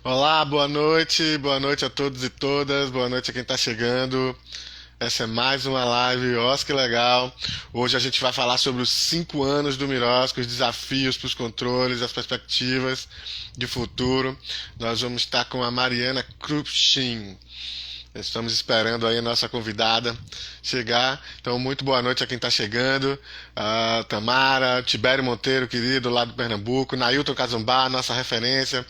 Olá, boa noite a todos e todas, boa noite a quem está chegando. Essa é mais uma live, ó, que legal. Hoje a gente vai falar sobre os 5 anos do Mirosco, os desafios para os controles, as perspectivas de futuro. Nós vamos estar com a Mariana Krupschin. Estamos esperando aí a nossa convidada chegar. Então, muito boa noite a quem está chegando. A Tamara, Tibério Monteiro, querido, lá do Pernambuco. Nailton Cazumbá, nossa referência.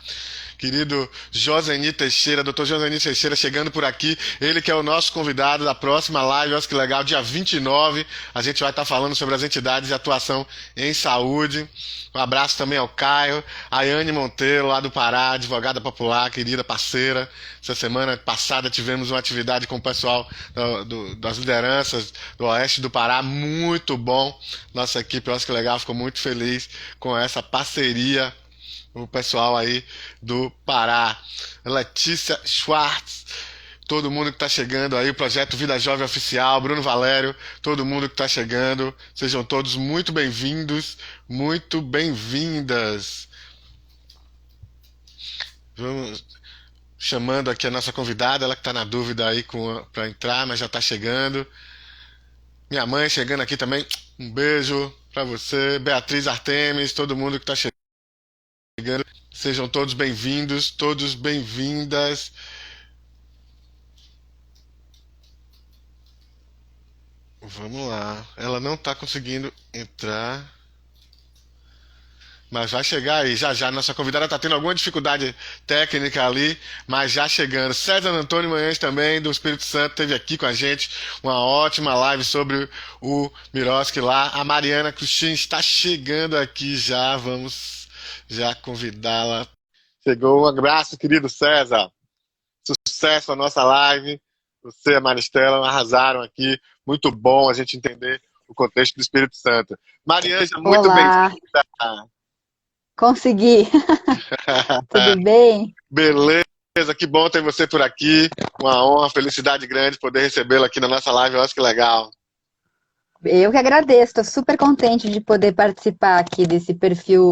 Querido Joseni Teixeira, doutor Joseni Teixeira chegando por aqui. Ele que é o nosso convidado da próxima live, olha que legal, dia 29. A gente vai estar falando sobre as entidades de atuação em saúde. Um abraço também ao Caio, a Yane Monteiro, lá do Pará, advogada popular, querida parceira. Essa semana passada tivemos uma atividade com o pessoal das lideranças do Oeste do Pará, muito bom. Nossa equipe, olha que legal, ficou muito feliz com essa parceria o pessoal aí do Pará. Letícia Schwartz, todo mundo que está chegando aí, o projeto Vida Jovem Oficial, Bruno Valério, todo mundo que está chegando, sejam todos muito bem-vindos, muito bem-vindas. Vamos chamando aqui a nossa convidada, ela que está na dúvida aí para entrar, mas já está chegando. Minha mãe chegando aqui também, um beijo para você, Beatriz Artemis, todo mundo que está chegando. Sejam todos bem-vindos, todos bem-vindas. Vamos lá. Ela não está conseguindo entrar. Mas vai chegar aí, já já. Nossa convidada está tendo alguma dificuldade técnica ali, mas já chegando. César Antônio Manhães também, do Espírito Santo, esteve aqui com a gente. Uma ótima live sobre o Miroski lá. A Mariana Cristina está chegando aqui já. Vamos já convidá-la. Chegou. Um abraço, querido César. Sucesso a nossa live. Você e a Maristela arrasaram aqui. Muito bom a gente entender o contexto do Espírito Santo. Marianja, muito Olá, bem-vinda. consegui. Tudo bem? Beleza, que bom ter você por aqui. Uma honra, felicidade grande poder recebê-la aqui na nossa live. Eu acho que legal. Eu que agradeço, estou super contente de poder participar aqui desse perfil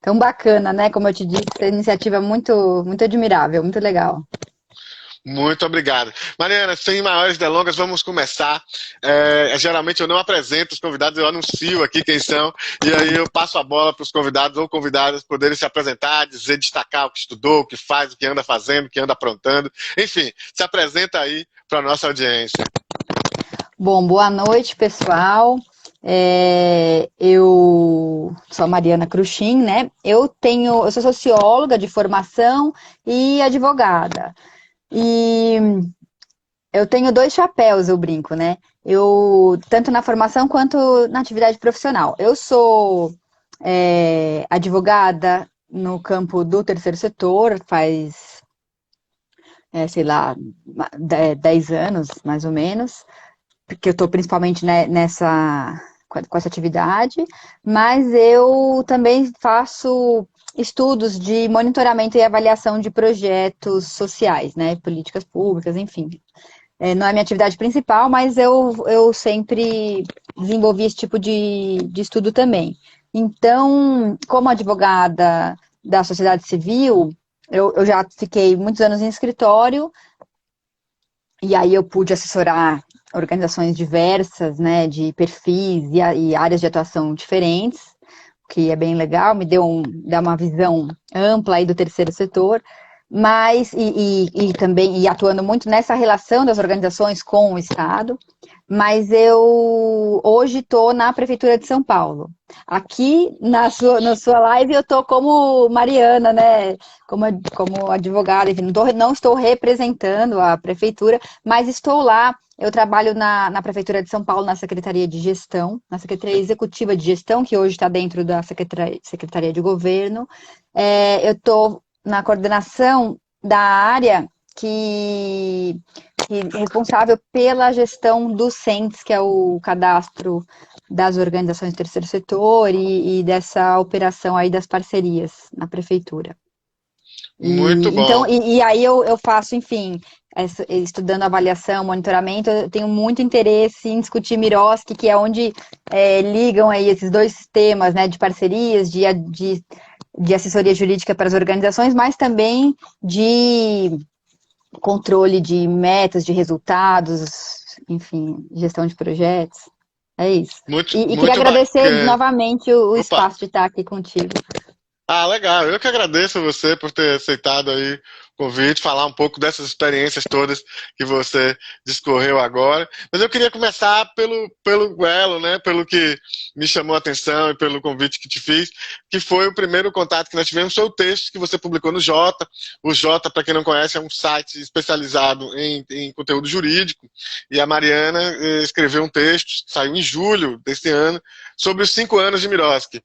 tão bacana, né? Como eu te disse, essa iniciativa é muito admirável, muito legal. Muito obrigado. Mariana, sem maiores delongas, vamos começar. Geralmente eu não apresento os convidados, eu anuncio aqui quem são, e aí eu passo a bola para os convidados ou convidadas poderem se apresentar, dizer, destacar o que estudou, o que faz, o que anda fazendo, o que anda aprontando. Enfim, se apresenta aí para a nossa audiência. Bom, boa noite, pessoal. Eu sou a Mariana Cruxin, né? Eu sou socióloga de formação e advogada. E eu tenho dois chapéus, eu brinco, né? Eu, tanto na formação quanto na atividade profissional. Eu sou advogada no campo do terceiro setor, faz, sei lá, 10 anos, mais ou menos, porque eu estou principalmente com essa atividade, mas eu também faço estudos de monitoramento e avaliação de projetos sociais, né? Políticas públicas, enfim. Não é a minha atividade principal, mas eu sempre desenvolvi esse tipo de estudo também. Então, como advogada da sociedade civil, eu já fiquei muitos anos em escritório, e aí eu pude assessorar organizações diversas, né, de perfis e áreas de atuação diferentes, que é bem legal, dá uma visão ampla aí do terceiro setor, mas e também atuando muito nessa relação das organizações com o Estado, mas eu hoje estou na Prefeitura de São Paulo. Aqui na sua live eu estou como Mariana, né? Como advogada, enfim, não estou representando a prefeitura, mas estou lá. Eu trabalho na Prefeitura de São Paulo, na Secretaria de Gestão, na Secretaria Executiva de Gestão, que hoje está dentro da Secretaria de Governo. Eu estou na coordenação da área que é responsável pela gestão do CENTES, que é o cadastro das organizações do terceiro setor e dessa operação aí das parcerias na prefeitura. Muito Então, bom. e aí eu faço, enfim, estudando avaliação, monitoramento, eu tenho muito interesse em discutir Miroski, que é onde ligam aí esses dois sistemas, né, de parcerias, de assessoria jurídica para as organizações, mas também de controle de metas, de resultados, enfim, gestão de projetos. É isso. Muito, E queria muito agradecer bacana. novamente o Opa. espaço de estar aqui contigo. Ah, legal. Eu que agradeço você por ter aceitado aí o convite, falar um pouco dessas experiências todas que você discorreu agora. Mas eu queria começar pelo elo, né? Pelo que me chamou a atenção e pelo convite que te fiz, que foi o primeiro contato que nós tivemos, foi o texto que você publicou no Jota. O Jota, para quem não conhece, é um site especializado em conteúdo jurídico. E a Mariana escreveu um texto, que saiu em julho desse ano, sobre os 5 anos de Miroski.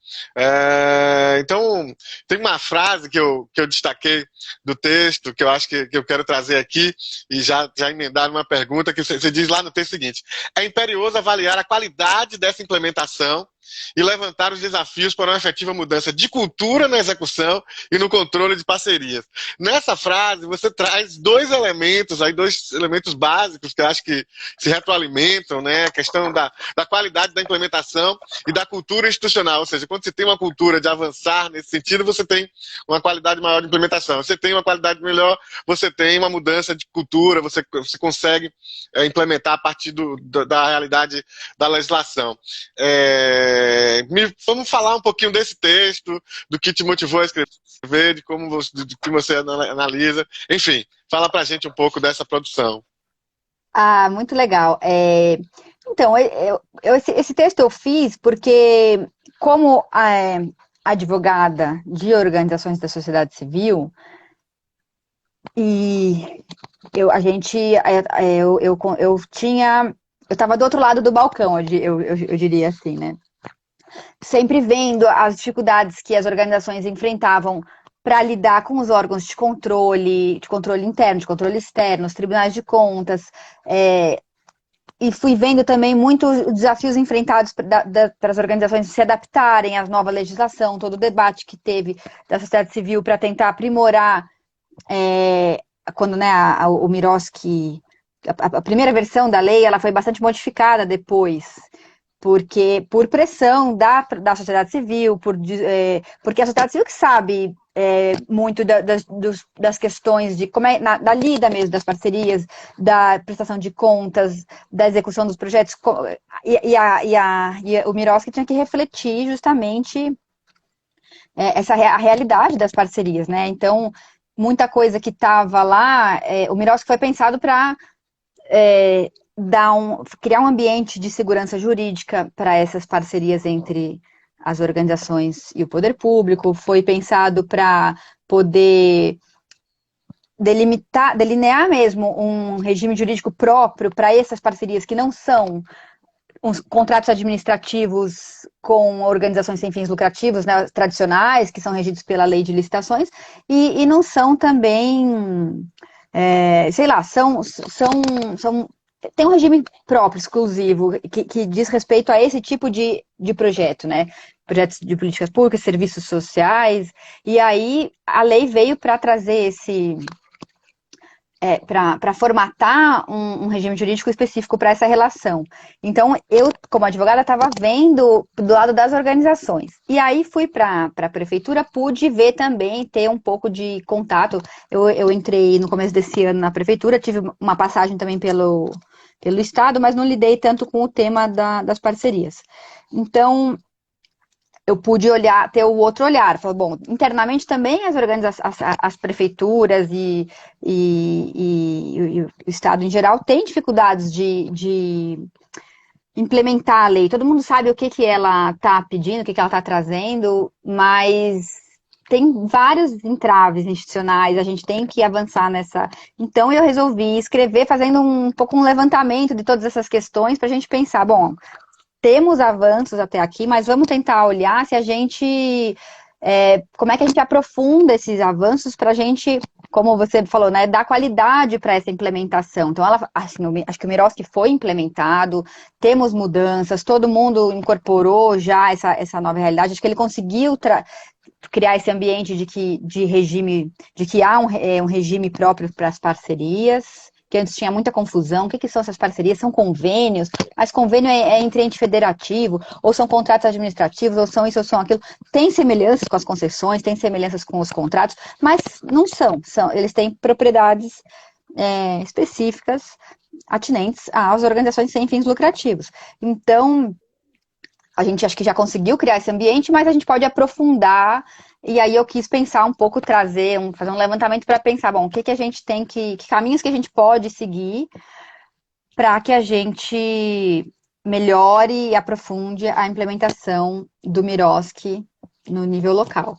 Então, tem uma frase que eu destaquei do texto, que eu acho que eu quero trazer aqui, e já emendar uma pergunta, que você diz lá no texto seguinte: é imperioso avaliar a qualidade dessa implementação e levantar os desafios para uma efetiva mudança de cultura na execução e no controle de parcerias. Nessa frase, você traz dois elementos básicos que eu acho que se retroalimentam, né? A questão da qualidade da implementação e da cultura institucional. Ou seja, quando você tem uma cultura de avançar nesse sentido, você tem uma qualidade maior de implementação. Você tem uma qualidade melhor, você tem uma mudança de cultura, você consegue implementar a partir da realidade da legislação. Vamos falar um pouquinho desse texto, do que te motivou a escrever, de que você analisa. Enfim, fala pra gente um pouco dessa produção. Ah, muito legal. Então, esse texto eu fiz porque, como advogada de organizações da sociedade civil, e a gente, eu tinha, eu estava do outro lado do balcão, eu diria assim, né? Sempre vendo as dificuldades que as organizações enfrentavam para lidar com os órgãos de controle interno, de controle externo, os tribunais de contas, e fui vendo também muitos desafios enfrentados para as organizações se adaptarem à nova legislação, todo o debate que teve da sociedade civil para tentar aprimorar, quando, né, o Miroski, a primeira versão da lei, ela foi bastante modificada depois, porque por pressão da sociedade civil, porque a sociedade civil que sabe muito das questões de como da lida mesmo das parcerias, da prestação de contas, da execução dos projetos, e o Miroski tinha que refletir justamente a realidade das parcerias, né? Então, muita coisa que estava lá, o Miroski foi pensado para criar um ambiente de segurança jurídica para essas parcerias entre as organizações e o poder público, foi pensado para poder delinear mesmo um regime jurídico próprio para essas parcerias que não são uns contratos administrativos com organizações sem fins lucrativos, né, tradicionais, que são regidos pela lei de licitações, e não são também, sei lá, tem um regime próprio, exclusivo, que diz respeito a esse tipo de projeto, né? Projetos de políticas públicas, serviços sociais, e aí a lei veio para trazer para formatar um regime jurídico específico para essa relação. Então, eu, como advogada, estava vendo do lado das organizações. E aí fui para a prefeitura, pude ver também, ter um pouco de contato. Eu entrei no começo desse ano na prefeitura, tive uma passagem também pelo Estado, mas não lidei tanto com o tema das parcerias. Então, eu pude ter o outro olhar. Falei, bom, internamente também as prefeituras e o Estado em geral têm dificuldades de implementar a lei. Todo mundo sabe o que ela está pedindo, o que ela está trazendo, mas tem vários entraves institucionais, a gente tem que avançar nessa. Então eu resolvi escrever, fazendo um pouco um levantamento de todas essas questões para a gente pensar, bom, temos avanços até aqui, mas vamos tentar olhar se a gente, como é que a gente aprofunda esses avanços para a gente como você falou, né, dar qualidade para essa implementação. Então, assim, acho que o Miroski foi implementado, temos mudanças, todo mundo incorporou já essa nova realidade. Acho que ele conseguiu criar esse ambiente de regime, de que há um regime próprio para as parcerias, que antes tinha muita confusão. O que são essas parcerias? São convênios, mas convênio é entre ente federativo, ou são contratos administrativos, ou são isso, ou são aquilo. Tem semelhanças com as concessões, tem semelhanças com os contratos, mas não eles têm propriedades específicas atinentes às organizações sem fins lucrativos. Então, a gente acho que já conseguiu criar esse ambiente, mas a gente pode aprofundar, e aí eu quis pensar um pouco, fazer um levantamento para pensar, bom, o que a gente tem que caminhos que a gente pode seguir para que a gente melhore e aprofunde a implementação do Miroski no nível local.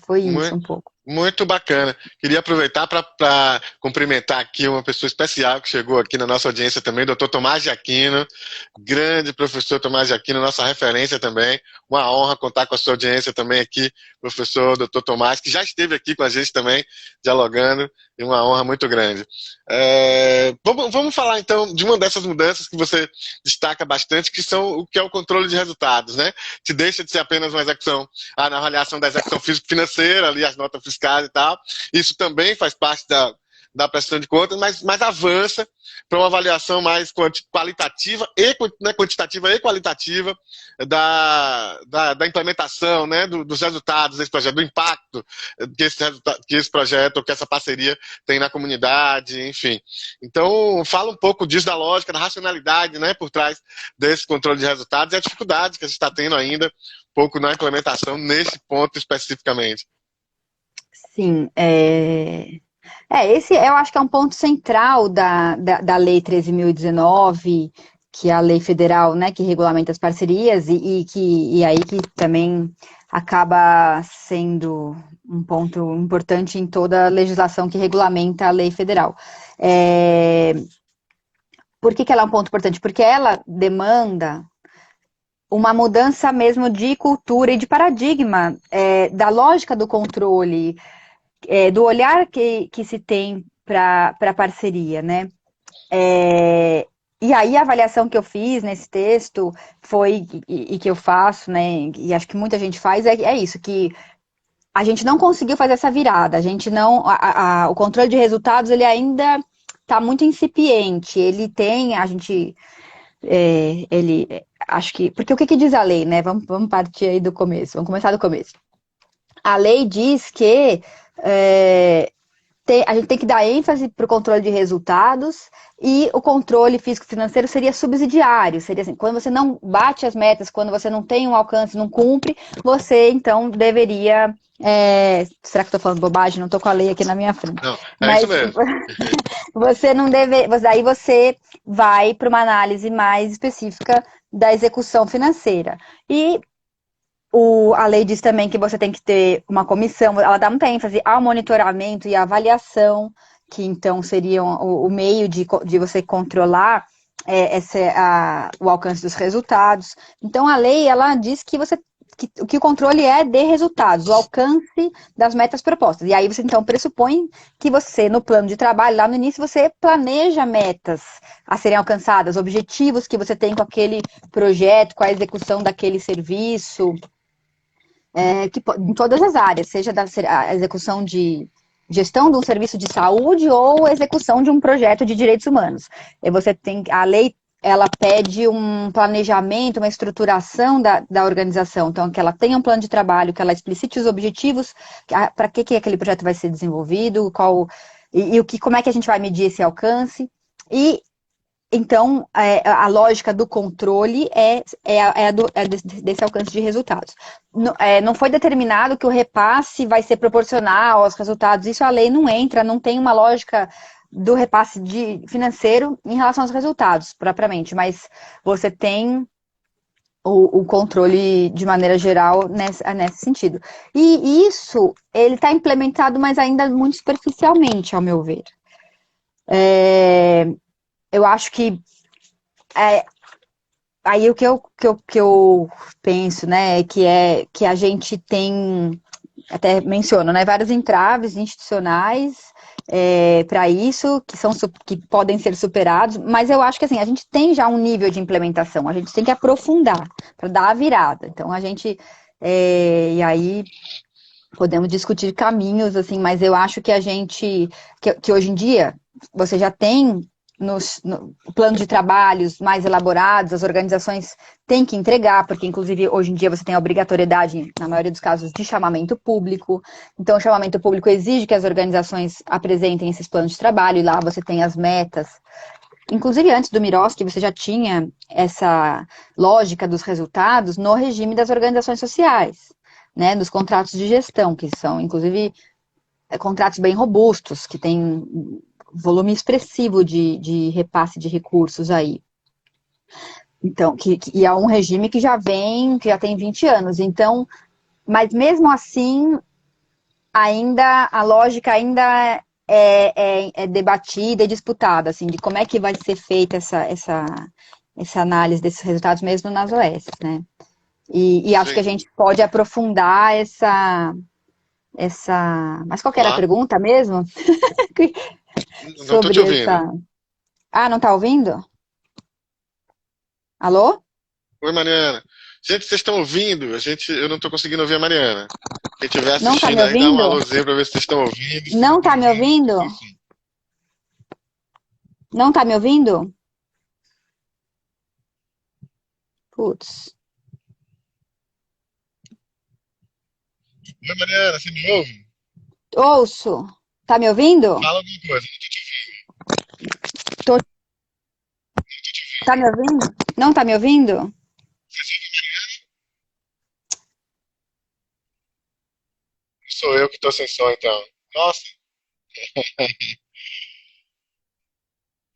Foi isso um pouco. Muito bacana. Queria aproveitar para cumprimentar aqui uma pessoa especial que chegou aqui na nossa audiência também, doutor Tomás de Aquino, grande professor Tomás de Aquino, nossa referência também. Uma honra contar com a sua audiência também aqui, professor doutor Tomás, que já esteve aqui com a gente também, dialogando, e uma honra muito grande. Vamos falar então de uma dessas mudanças que você destaca bastante, que é o controle de resultados, né? Que deixa de ser apenas uma execução, na avaliação da execução físico-financeira, ali as notas fiscais e tal. Isso também faz parte da prestação de contas, mas avança para uma avaliação mais qualitativa quantitativa e qualitativa da implementação, né, dos resultados desse projeto, do impacto que esse projeto, que essa parceria tem na comunidade, enfim. Então, fala um pouco disso, da lógica, da racionalidade, né, por trás desse controle de resultados e a dificuldade que a gente está tendo ainda um pouco na implementação nesse ponto especificamente. Sim, esse eu acho que é um ponto central da Lei 13.019, que é a lei federal, né, que regulamenta as parcerias, e aí que também acaba sendo um ponto importante em toda a legislação que regulamenta a lei federal. Por que ela é um ponto importante? Porque ela demanda uma mudança mesmo de cultura e de paradigma, da lógica do controle, do olhar que se tem para a parceria, né? E aí a avaliação que eu fiz nesse texto foi, e que eu faço, né, e acho que muita gente faz, é isso, que a gente não conseguiu fazer essa virada, a gente não, o controle de resultados, ele ainda está muito incipiente, ele tem, acho que, porque o que diz a lei, né, vamos partir aí do começo, vamos começar do começo. A lei diz que a gente tem que dar ênfase para o controle de resultados, e o controle físico-financeiro seria subsidiário, seria assim, quando você não bate as metas, quando você não tem um alcance, não cumpre, você então deveria... será que eu estou falando bobagem? Não estou com a lei aqui na minha frente. Não, mas isso mesmo. Você não deve... Aí você vai para uma análise mais específica da execução financeira. E a lei diz também que você tem que ter uma comissão, ela dá muita ênfase ao monitoramento e à avaliação, que então seriam o meio de você controlar o alcance dos resultados. Então, a lei, ela diz que o controle é de resultados, o alcance das metas propostas. E aí você, então, pressupõe que você, no plano de trabalho, lá no início, você planeja metas a serem alcançadas, objetivos que você tem com aquele projeto, com a execução daquele serviço, em todas as áreas, seja a execução de gestão de um serviço de saúde ou a execução de um projeto de direitos humanos. A lei, ela pede um planejamento, uma estruturação da organização, então que ela tenha um plano de trabalho, que ela explicite os objetivos, para que aquele projeto vai ser desenvolvido, como é que a gente vai medir esse alcance, e então, a lógica do controle desse alcance de resultados. Não foi determinado que o repasse vai ser proporcional aos resultados, isso a lei não entra, não tem uma lógica do repasse financeiro em relação aos resultados, propriamente, mas você tem o controle de maneira geral nesse sentido. E isso, ele está implementado, mas ainda muito superficialmente, ao meu ver. Eu acho que aí o que eu penso, né, que a gente tem até menciono, né, vários entraves institucionais para isso, que podem ser superados, mas eu acho que assim, a gente tem já um nível de implementação, a gente tem que aprofundar para dar a virada. Então e aí podemos discutir caminhos, assim, mas eu acho que que hoje em dia, você já tem no plano de trabalhos mais elaborados, as organizações têm que entregar, porque inclusive hoje em dia você tem a obrigatoriedade, na maioria dos casos, de chamamento público. Então o chamamento público exige que as organizações apresentem esses planos de trabalho, e lá você tem as metas. Inclusive, antes do Miroski, você já tinha essa lógica dos resultados no regime das organizações sociais, né, dos contratos de gestão, que são, inclusive, contratos bem robustos, que têm volume expressivo de repasse de recursos aí. Então, e é um regime que já tem 20 anos. Então, mas mesmo assim, a lógica ainda é debatida e disputada, assim, de como é que vai ser feita essa análise desses resultados mesmo nas OS, né? E acho que a Sim. gente pode aprofundar Mas qual que era a Olá? pergunta mesmo? Não tô te Sobre ouvindo. essa. Ah, não tá ouvindo? Alô? Oi, Mariana. Gente, vocês estão ouvindo? Eu não tô conseguindo ouvir a Mariana. Quem estiver Não tá assistindo me aí, dá um ouvindo? alôzinho pra ver se vocês estão ouvindo, se não Não estão tá me ouvindo. ouvindo? Enfim. Não tá me ouvindo? Putz. Oi, Mariana, você me ouve? Ouço. Tá me ouvindo? Fala alguma coisa. Tô... Tá me ouvindo? Não tá me ouvindo? Sou eu que tô sem som, então. Nossa.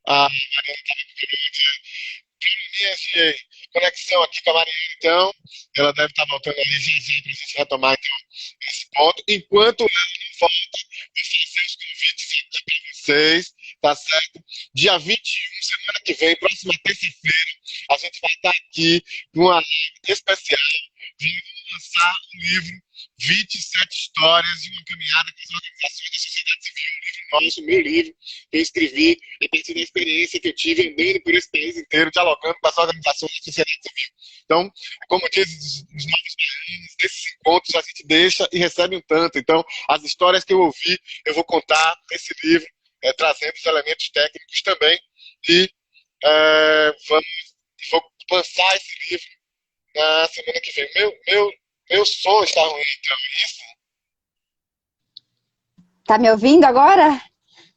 A minha conexão aqui com a Mariana, então. Ela deve estar voltando ali já já pra gente retomar, então, esse ponto. Enquanto ela não volta, vou fazer os convites aqui pra vocês, tá certo? Dia 21, semana que vem, próxima terça-feira, a gente vai estar aqui com uma live especial. Vamos lançar um livro, 27 histórias de uma caminhada com as organizações da sociedade civil. Um livro nosso, meu livro, que eu escrevi a partir da experiência que eu tive andando por esse país inteiro, dialogando com as organizações da sociedade civil. Então, como diz os novos baianos, nesses encontros a gente deixa e recebe um tanto. Então, as histórias que eu ouvi, eu vou contar nesse livro, trazendo os elementos técnicos também. E vou lançar esse livro na semana que vem. Meu som está ruim, então, é isso? Tá me ouvindo agora?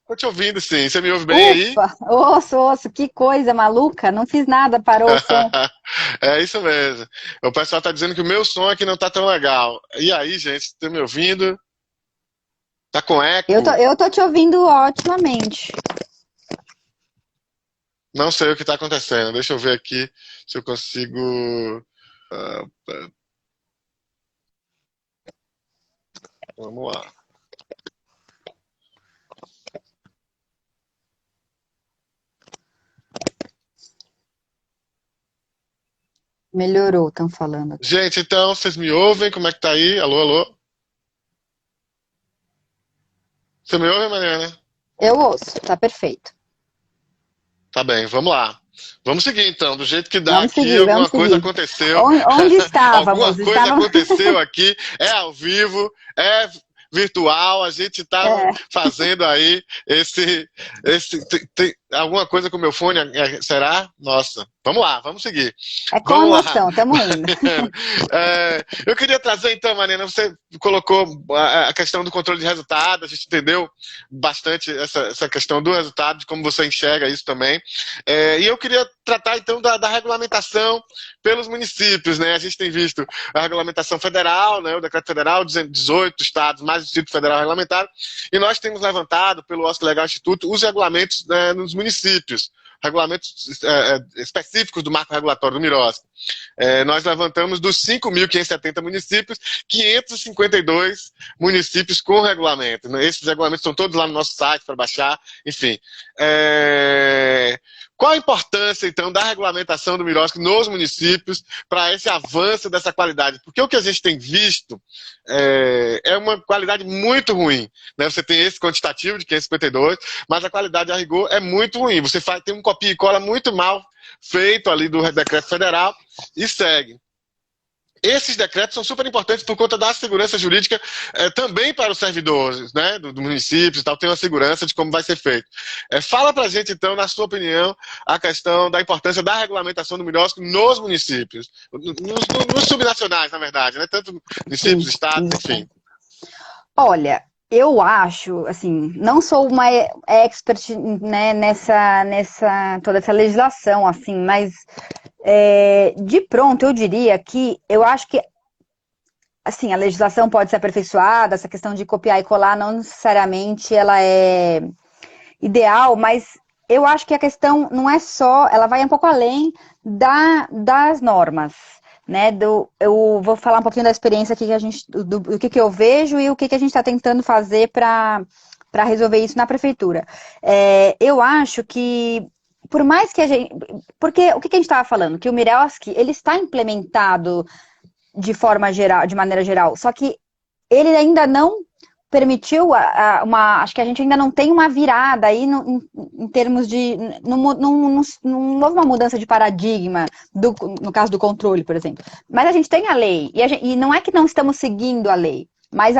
Tô te ouvindo, sim. Você me ouve bem aí? Ufa! Osso, que coisa maluca. Não fiz nada, parou o som. É isso mesmo. O pessoal tá dizendo que o meu som aqui não tá tão legal. E aí, gente, tá me ouvindo? Tá com eco? Eu tô te ouvindo otimamente. Não sei o que tá acontecendo. Deixa eu ver aqui se eu consigo. ah, Vamos lá. Melhorou, estão falando aqui. Gente, então, vocês me ouvem? Como é que tá aí? Alô, alô? Você me ouve, Mariana? Eu ouço, tá perfeito. Tá bem, vamos lá. Vamos seguir então, do jeito que dá Vamos aqui, seguir, alguma vamos coisa seguir. aconteceu. Onde Alguma estávamos? coisa Estávamos. aconteceu aqui, é ao vivo, é virtual, a gente estava É, fazendo aí alguma coisa com o meu fone, será? Nossa, vamos lá, vamos seguir. é com Vamos lá. emoção, estamos indo. Eu queria trazer então, Marina, você colocou a questão do controle de resultado, a gente entendeu bastante essa questão do resultado, de como você enxerga isso também. E eu queria tratar então da regulamentação pelos municípios, né? A gente tem visto a regulamentação federal, né? O decreto federal, 18 estados, mais o Distrito Federal regulamentado, e nós temos levantado pelo OSC Legal Instituto os regulamentos, né, nos municípios, regulamentos específicos do marco regulatório do MIROSC. Nós levantamos dos 5.570 municípios, 552 municípios com regulamento. Esses regulamentos estão todos lá no nosso site para baixar, enfim. Qual a importância, então, da regulamentação do MIROSC nos municípios para esse avanço dessa qualidade? Porque o que a gente tem visto é uma qualidade muito ruim. Né? Você tem esse quantitativo de 552, mas a qualidade a rigor é muito ruim. Você tem um copia e cola muito mal feito ali do decreto federal e segue. Esses decretos são super importantes por conta da segurança jurídica também para os servidores, né, do município e tal, tem uma segurança de como vai ser feito. Fala pra gente, então, na sua opinião, a questão da importância da regulamentação do MIROSC nos municípios, nos subnacionais, na verdade, né, tanto municípios, estados, enfim. Olha, eu acho, assim, não sou uma expert, né, nessa toda essa legislação, assim, mas de pronto eu diria que eu acho que assim, a legislação pode ser aperfeiçoada, essa questão de copiar e colar não necessariamente ela é ideal, mas eu acho que a questão não é só, ela vai um pouco além das normas, né? Eu vou falar um pouquinho da experiência aqui que a gente, do que eu vejo e o que a gente está tentando fazer para resolver isso na prefeitura. Eu acho que por mais que a gente, porque o que a gente estava falando, que o MIROSC, ele está implementado de forma geral, de maneira geral, só que ele ainda não permitiu acho que a gente ainda não tem uma virada aí em termos de, não houve uma mudança de paradigma no caso do controle, por exemplo. Mas a gente tem a lei, e não é que não estamos seguindo a lei, mas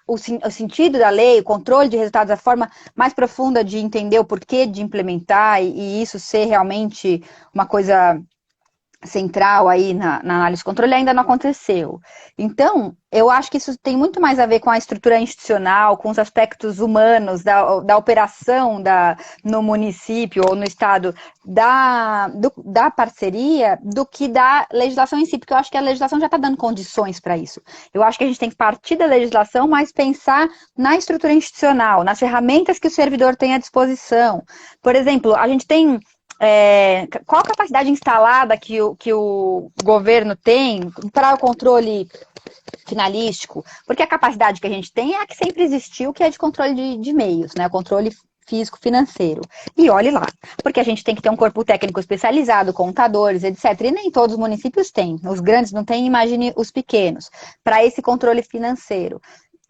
o sentido da lei, o controle de resultados, a forma mais profunda de entender o porquê de implementar e isso ser realmente uma coisa central aí na análise de controle ainda não aconteceu. Então, eu acho que isso tem muito mais a ver com a estrutura institucional, com os aspectos humanos da operação no município ou no estado da parceria do que da legislação em si, porque eu acho que a legislação já está dando condições para isso. Eu acho que a gente tem que partir da legislação, mas pensar na estrutura institucional, nas ferramentas que o servidor tem à disposição. Por exemplo, a gente tem qual a capacidade instalada que o governo tem para o controle finalístico? Porque a capacidade que a gente tem é a que sempre existiu, que é de controle de meios, né? O controle físico-financeiro. E olhe lá, porque a gente tem que ter um corpo técnico especializado, contadores, etc. E nem todos os municípios têm. Os grandes não têm, imagine os pequenos, para esse controle financeiro.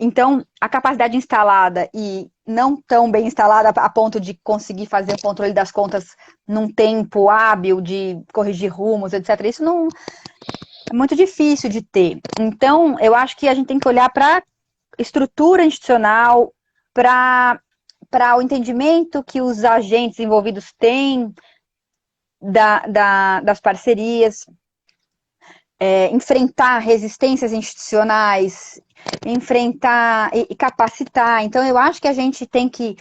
Então, a capacidade instalada e não tão bem instalada a ponto de conseguir fazer o controle das contas num tempo hábil, de corrigir rumos, etc. Isso não é muito difícil de ter. Então, eu acho que a gente tem que olhar para a estrutura institucional, para o entendimento que os agentes envolvidos têm das parcerias, enfrentar resistências institucionais, enfrentar e capacitar. Então, eu acho que a gente tem que,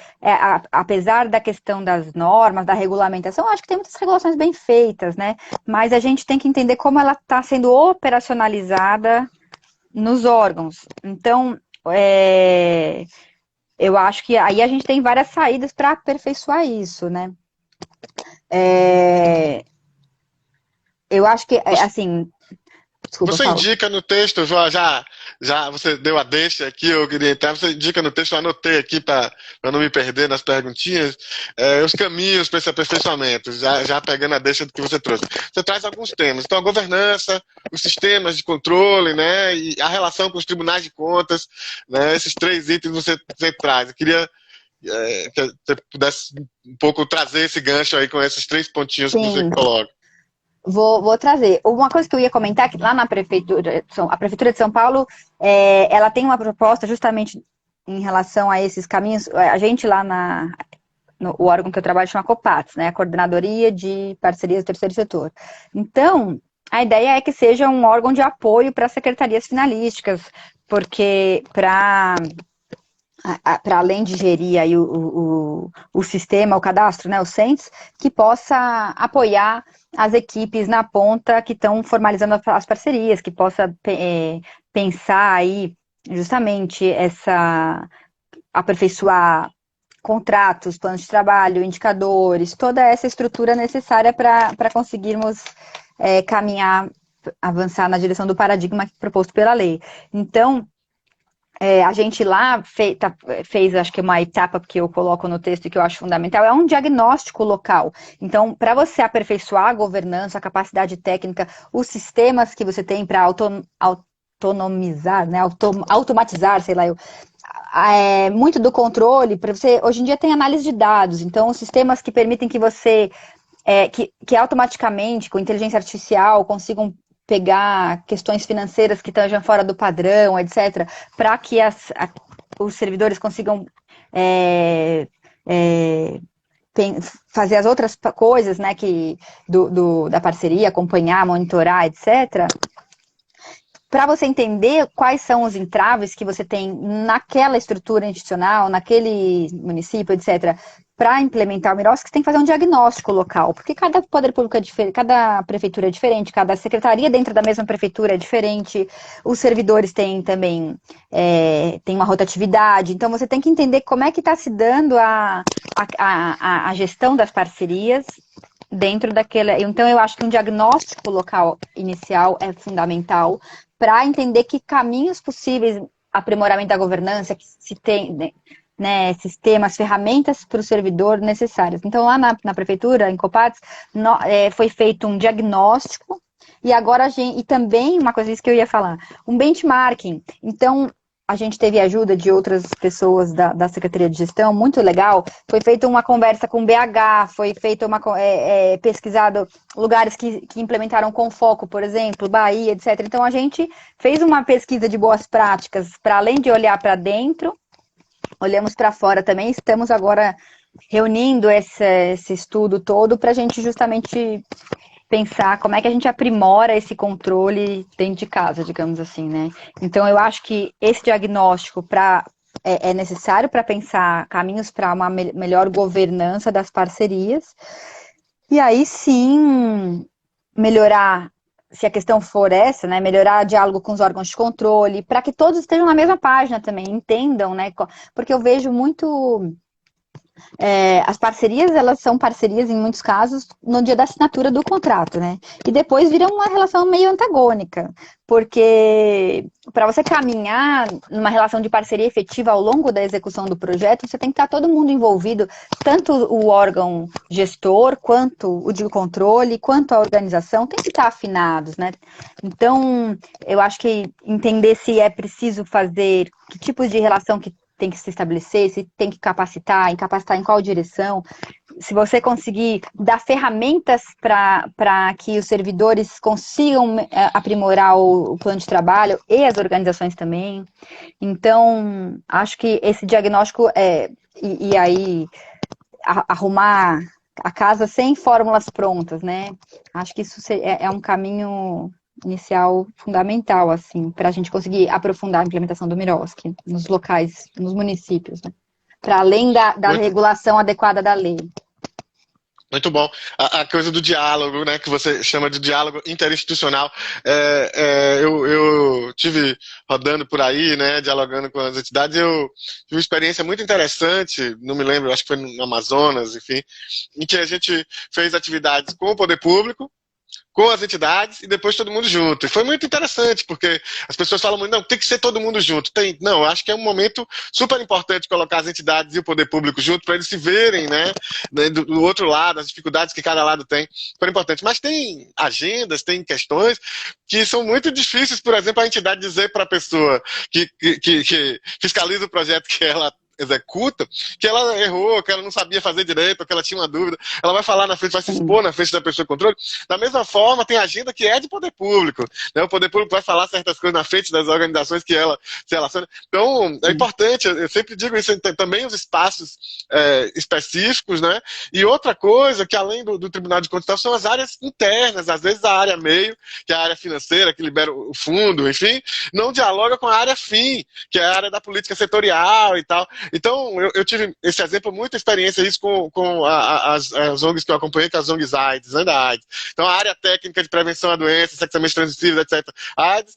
apesar da questão das normas, da regulamentação, eu acho que tem muitas regulações bem feitas, né? Mas a gente tem que entender como ela está sendo operacionalizada nos órgãos. Então, eu acho que aí a gente tem várias saídas para aperfeiçoar isso, né? Eu acho que, assim... Desculpa, você fala. indica no texto, já você deu a deixa aqui, eu queria entrar, você indica no texto, eu anotei aqui para não me perder nas perguntinhas, os caminhos para esse aperfeiçoamento, já pegando a deixa do que você trouxe. Você traz alguns temas, então a governança, os sistemas de controle, né, e a relação com os tribunais de contas, né, esses 3 itens você traz. Eu queria que você pudesse um pouco trazer esse gancho aí com esses 3 pontinhos. Sim. Que você coloca. Vou trazer. Uma coisa que eu ia comentar, que lá na Prefeitura, a Prefeitura de São Paulo, ela tem uma proposta justamente em relação a esses caminhos. A gente lá o órgão que eu trabalho chama COPATS, né? A Coordenadoria de Parcerias do Terceiro Setor. Então, a ideia é que seja um órgão de apoio para as secretarias finalísticas, porque para além de gerir aí o sistema, o cadastro, né, o CENTES, que possa apoiar as equipes na ponta que estão formalizando as parcerias, que possa pensar aí justamente aperfeiçoar contratos, planos de trabalho, indicadores, toda essa estrutura necessária para conseguirmos caminhar, avançar na direção do paradigma proposto pela lei. Então, a gente lá fez, acho que uma etapa que eu coloco no texto e que eu acho fundamental, é um diagnóstico local. Então, para você aperfeiçoar a governança, a capacidade técnica, os sistemas que você tem para autonomizar, né, automatizar, sei lá, muito do controle, para você, hoje em dia tem análise de dados, então os sistemas que permitem que você, que automaticamente, com inteligência artificial, consigam pegar questões financeiras que estejam fora do padrão, etc., para que os servidores consigam fazer as outras coisas, né, da parceria, acompanhar, monitorar, etc., para você entender quais são os entraves que você tem naquela estrutura institucional, naquele município, etc., para implementar o Miroski, você tem que fazer um diagnóstico local, porque cada poder público é diferente, cada prefeitura é diferente, cada secretaria dentro da mesma prefeitura é diferente, os servidores têm também tem uma rotatividade, então você tem que entender como é que está se dando a gestão das parcerias dentro daquela. Então, eu acho que um diagnóstico local inicial é fundamental para entender que caminhos possíveis, aprimoramento da governança, que se tem, né, sistemas, ferramentas para o servidor necessárias. Então, lá na prefeitura, em Copates, foi feito um diagnóstico e agora e também, uma coisa que eu ia falar, um benchmarking. Então, a gente teve ajuda de outras pessoas da Secretaria de Gestão, muito legal. Foi feita uma conversa com o BH, foi feita pesquisado lugares que implementaram com foco, por exemplo, Bahia, etc. Então, a gente fez uma pesquisa de boas práticas, para além de olhar para dentro, olhamos para fora também. Estamos agora reunindo esse estudo todo para a gente justamente pensar como é que a gente aprimora esse controle dentro de casa, digamos assim, né? Então, eu acho que esse diagnóstico é necessário para pensar caminhos para uma melhor governança das parcerias. E aí, sim, melhorar, se a questão for essa, né? Melhorar o diálogo com os órgãos de controle, para que todos estejam na mesma página também, entendam, né? Porque eu vejo muito. As parcerias, elas são parcerias, em muitos casos, no dia da assinatura do contrato, né? E depois vira uma relação meio antagônica, porque para você caminhar numa relação de parceria efetiva ao longo da execução do projeto, você tem que estar todo mundo envolvido, tanto o órgão gestor, quanto o de controle, quanto a organização, tem que estar afinados, né? Então, eu acho que entender se é preciso fazer, que tipos de relação que tem que se estabelecer, se tem que capacitar em qual direção. Se você conseguir dar ferramentas para que os servidores consigam aprimorar o plano de trabalho e as organizações também. Então, acho que esse diagnóstico e aí arrumar a casa sem fórmulas prontas, né? Acho que isso é um caminho inicial fundamental, assim, para a gente conseguir aprofundar a implementação do Miroski nos locais, nos municípios, né? Para além da Muito, regulação adequada da lei. muito bom. A coisa do diálogo, né, que você chama de diálogo interinstitucional. Eu tive rodando por aí, né, dialogando com as entidades, eu tive uma experiência muito interessante, não me lembro, acho que foi no Amazonas, enfim, em que a gente fez atividades com o poder público, com as entidades e depois todo mundo junto. E foi muito interessante, porque as pessoas falam muito, não, tem que ser todo mundo junto. Não, acho que é um momento super importante colocar as entidades e o poder público junto para eles se verem, né, do outro lado, as dificuldades que cada lado tem. Foi importante. Mas tem agendas, tem questões que são muito difíceis, por exemplo, a entidade dizer para a pessoa que fiscaliza o projeto que ela executa, que ela errou, que ela não sabia fazer direito, que ela tinha uma dúvida, ela vai falar na frente, vai se expor na frente da pessoa de controle. Da mesma forma, tem agenda que é de poder público, né? O poder público vai falar certas coisas na frente das organizações que ela se relaciona. Então, é importante, eu sempre digo isso, tem também os espaços específicos, né? E outra coisa, que além do Tribunal de Contas, são as áreas internas, às vezes a área meio, que é a área financeira, que libera o fundo, enfim, não dialoga com a área fim, que é a área da política setorial e tal. Então, eu tive esse exemplo, muita experiência isso com as ONGs que eu acompanhei, com as ONGs AIDS, né, da AIDS. Então, a área técnica de prevenção à doença, sexualmente transmissíveis, etc. A AIDS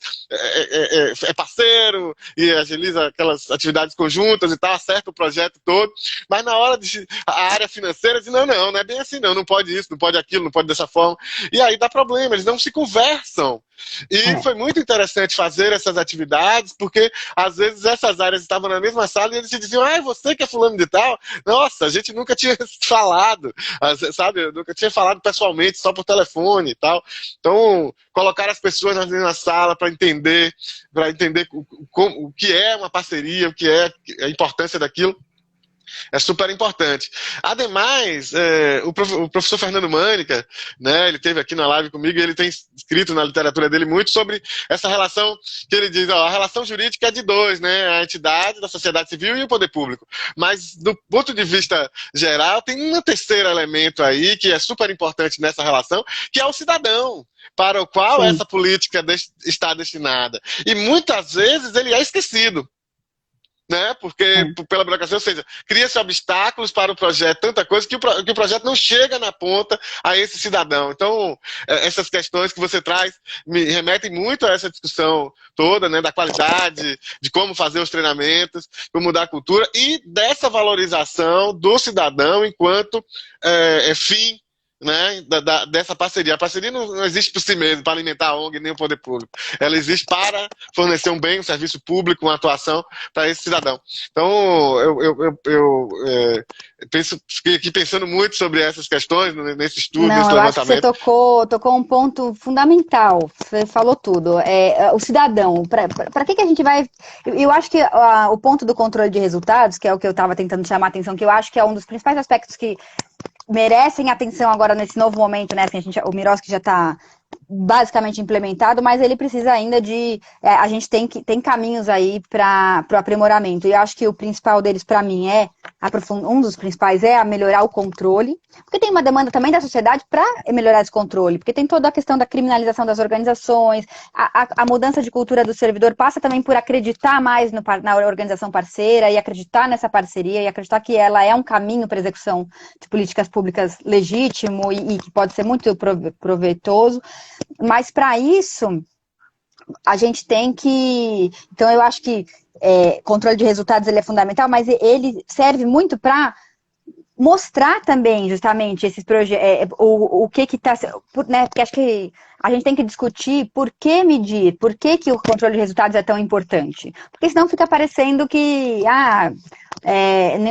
é parceiro e agiliza aquelas atividades conjuntas e tal, acerta o projeto todo, mas na hora de a área financeira diz, não é bem assim, não pode isso, não pode aquilo, não pode dessa forma. E aí dá problema, eles não se conversam. E É, foi muito interessante fazer essas atividades, porque às vezes essas áreas estavam na mesma sala e eles se diziam, ah, é você que é fulano de tal? Nossa, a gente nunca tinha falado, sabe? Eu nunca tinha falado pessoalmente, só por telefone e tal. Então, colocar as pessoas na sala para entender o que é uma parceria, o que é a importância daquilo. É super importante. Ademais, o professor Fernando Mânica, né, ele esteve aqui na live comigo e ele tem escrito na literatura dele muito sobre essa relação que ele diz, ó, a relação jurídica é de dois, né, a entidade da sociedade civil e o poder público. Mas, do ponto de vista geral, tem um terceiro elemento aí que é super importante nessa relação, que é o cidadão, para o qual sim. essa política está destinada. E muitas vezes ele é esquecido, né? Porque É. pela burocracia, ou seja, cria-se obstáculos para o projeto, tanta coisa que o projeto não chega na ponta a esse cidadão. Então, essas questões que você traz me remetem muito a essa discussão toda, né, da qualidade, de como fazer os treinamentos, como mudar a cultura e dessa valorização do cidadão enquanto fim, né, dessa parceria. A parceria não existe por si mesma, para alimentar a ONG nem o poder público. Ela existe para fornecer um bem, um serviço público, uma atuação para esse cidadão. Então, fiquei aqui pensando muito sobre essas questões, nesse estudo, Não, nesse eu acho que você levantamento. tocou um ponto fundamental. Você falou tudo. O cidadão. Para que a gente vai. Eu acho que o ponto do controle de resultados, que é o que eu estava tentando chamar a atenção, que eu acho que é um dos principais aspectos que merecem atenção agora nesse novo momento, né? Que o Miroski já está basicamente implementado, mas ele precisa ainda de. A gente tem caminhos aí para o aprimoramento. E eu acho que o principal deles, para mim, um dos principais é a melhorar o controle, porque tem uma demanda também da sociedade para melhorar esse controle, porque tem toda a questão da criminalização das organizações, a mudança de cultura do servidor passa também por acreditar mais na organização parceira e acreditar nessa parceria e acreditar que ela é um caminho para execução de políticas públicas legítimo e que pode ser muito proveitoso. Mas para isso, a gente tem que. Então, eu acho que controle de resultados ele é fundamental, mas ele serve muito para mostrar também, justamente, esses projetos, o que está. Né, porque acho que a gente tem que discutir por que medir, por que o controle de resultados é tão importante. Porque senão fica parecendo que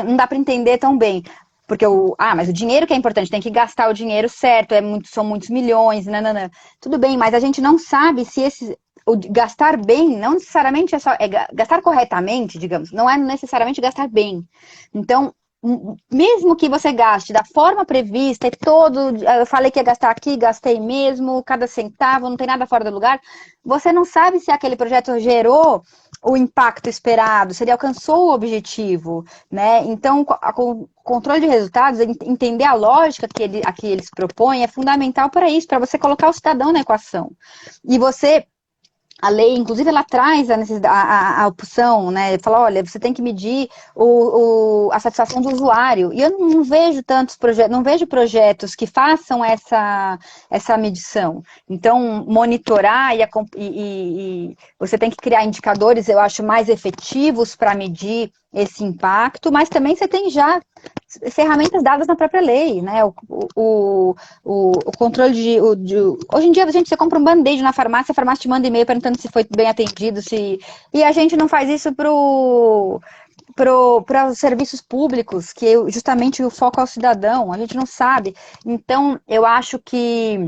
não dá para entender tão bem. Porque mas o dinheiro que é importante, tem que gastar o dinheiro certo, são muitos milhões, nanana. Tudo bem, mas a gente não sabe se gastar bem, não necessariamente gastar corretamente, digamos, não é necessariamente gastar bem. Então, mesmo que você gaste da forma prevista, eu falei que ia gastar aqui, gastei mesmo, cada centavo, não tem nada fora do lugar, você não sabe se aquele projeto gerou o impacto esperado, se ele alcançou o objetivo, né? Então, o controle de resultados, entender a lógica a que eles propõem é fundamental para isso, para você colocar o cidadão na equação. E a lei, inclusive, ela traz a opção, né? Fala, olha, você tem que medir a satisfação do usuário. E eu não vejo tantos projetos, não vejo projetos que façam essa medição. Então, monitorar e você tem que criar indicadores, eu acho, mais efetivos para medir esse impacto, mas também você tem já ferramentas dadas na própria lei, né? O controle hoje em dia, você compra um band-aid na farmácia, a farmácia te manda e-mail perguntando se foi bem atendido, e a gente não faz isso para os serviços públicos, que justamente o foco é o cidadão, a gente não sabe. Então, eu acho que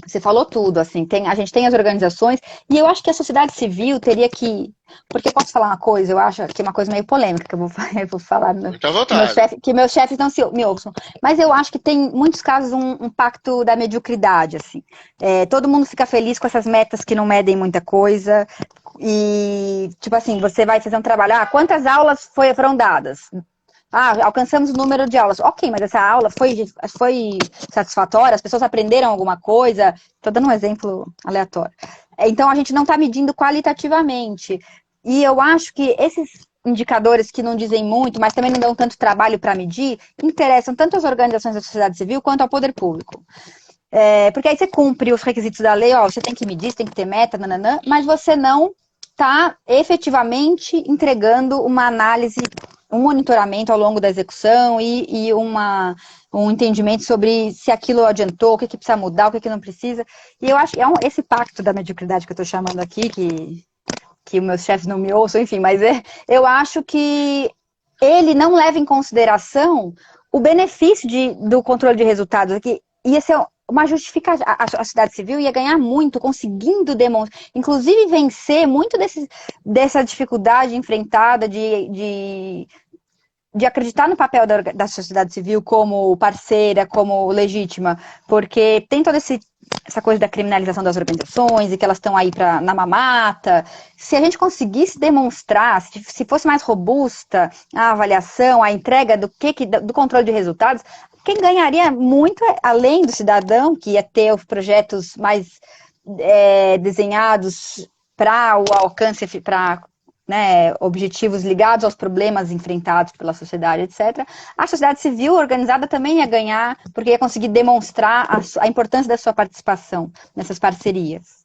você falou tudo, assim, a gente tem as organizações, e eu acho que a sociedade civil teria que. Porque eu posso falar uma coisa, eu acho que é uma coisa meio polêmica, que eu vou falar Fica à vontade. que meus chefes não me ouçam. Mas eu acho que tem, em muitos casos, um pacto da mediocridade, assim. Todo mundo fica feliz com essas metas que não medem muita coisa, e, tipo assim, você vai fazer um trabalho, quantas aulas foram dadas? Alcançamos o número de aulas. Ok, mas essa aula foi satisfatória? As pessoas aprenderam alguma coisa? Estou dando um exemplo aleatório. Então, a gente não está medindo qualitativamente. E eu acho que esses indicadores que não dizem muito, mas também não dão tanto trabalho para medir, interessam tanto às organizações da sociedade civil quanto ao poder público. Porque aí você cumpre os requisitos da lei, você tem que medir, você tem que ter meta, mas você não está efetivamente entregando uma análise um monitoramento ao longo da execução e um entendimento sobre se aquilo adiantou, o que precisa mudar, o que não precisa. E eu acho que esse pacto da mediocridade que eu estou chamando aqui, que os meus chefes não me ouçam, enfim, mas eu acho que ele não leva em consideração o benefício do controle de resultados, que ia ser uma justificativa, a sociedade civil ia ganhar muito, conseguindo demonstrar, inclusive vencer muito dessa dificuldade enfrentada de acreditar no papel da sociedade civil como parceira, como legítima, porque tem toda essa coisa da criminalização das organizações e que elas estão aí na mamata. Se a gente conseguisse demonstrar, se fosse mais robusta a avaliação, a entrega do controle de resultados, quem ganharia muito, além do cidadão, que ia ter os projetos mais desenhados para o alcance, para objetivos ligados aos problemas enfrentados pela sociedade, etc. A sociedade civil organizada também ia ganhar, porque ia conseguir demonstrar a importância da sua participação nessas parcerias.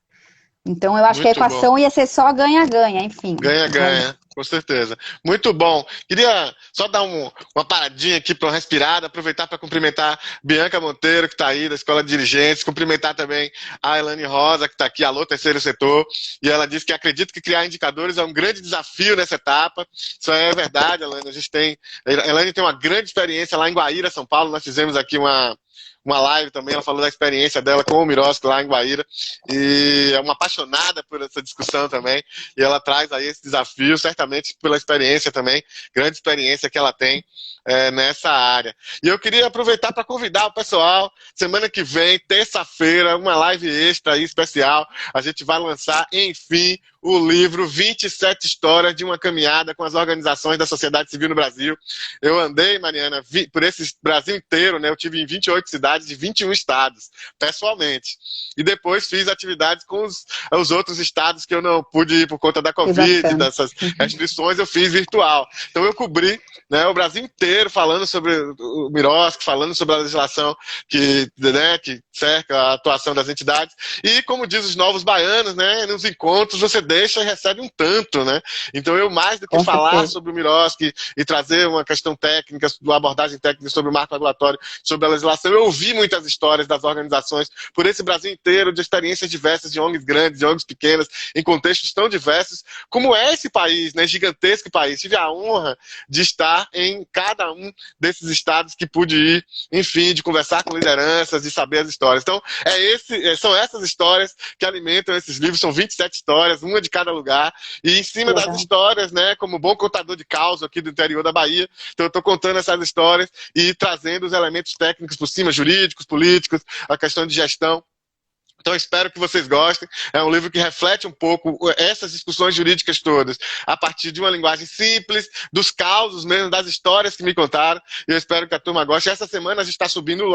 Então, eu acho que a equação ia ser só ganha-ganha, enfim. Ganha-ganha, com certeza. Muito bom. Queria só dar uma paradinha aqui para uma respirada, aproveitar para cumprimentar Bianca Monteiro, que está aí, da Escola de Dirigentes, cumprimentar também a Elaine Rosa, que está aqui, alô, terceiro setor, e ela disse que acredita que criar indicadores é um grande desafio nessa etapa. Isso é verdade, Elaine. A Elaine tem uma grande experiência lá em Guaíra, São Paulo. Nós fizemos aqui uma live também, ela falou da experiência dela com o Miroski lá em Guaíra, e é uma apaixonada por essa discussão também, e ela traz aí esse desafio, certamente pela experiência também, grande experiência que ela tem nessa área. E eu queria aproveitar para convidar o pessoal, semana que vem, terça-feira, uma live extra aí especial, a gente vai lançar, enfim, o livro 27 Histórias de uma Caminhada com as Organizações da Sociedade Civil no Brasil. Eu andei, Mariana, por esse Brasil inteiro, né? Eu tive em 28 cidades de 21 estados, pessoalmente. E depois fiz atividades com os outros estados que eu não pude ir por conta da Covid, dessas restrições, eu fiz virtual. Então eu cobri, né, o Brasil inteiro falando sobre o Miroski, falando sobre a legislação que cerca a atuação das entidades. E como diz os novos baianos, né, nos encontros você deixa e recebe um tanto, né? Então eu, mais do que falar sobre o Miroski e trazer uma questão técnica, uma abordagem técnica sobre o marco regulatório, sobre a legislação, eu ouvi muitas histórias das organizações por esse Brasil inteiro, de experiências diversas, de ONGs grandes, de ONGs pequenas, em contextos tão diversos, como é esse país, né? Gigantesco país. Tive a honra de estar em cada um desses estados que pude ir, enfim, de conversar com lideranças, de saber as histórias. Então, são essas histórias que alimentam esses livros, são 27 histórias, uma de cada lugar, e em cima das histórias, né, como bom contador de causa aqui do interior da Bahia, então eu estou contando essas histórias e trazendo os elementos técnicos por cima, jurídicos, políticos, a questão de gestão. Então, espero que vocês gostem. É um livro que reflete um pouco essas discussões jurídicas todas, a partir de uma linguagem simples, dos causos mesmo, das histórias que me contaram. E eu espero que a turma goste. Essa semana a gente está subindo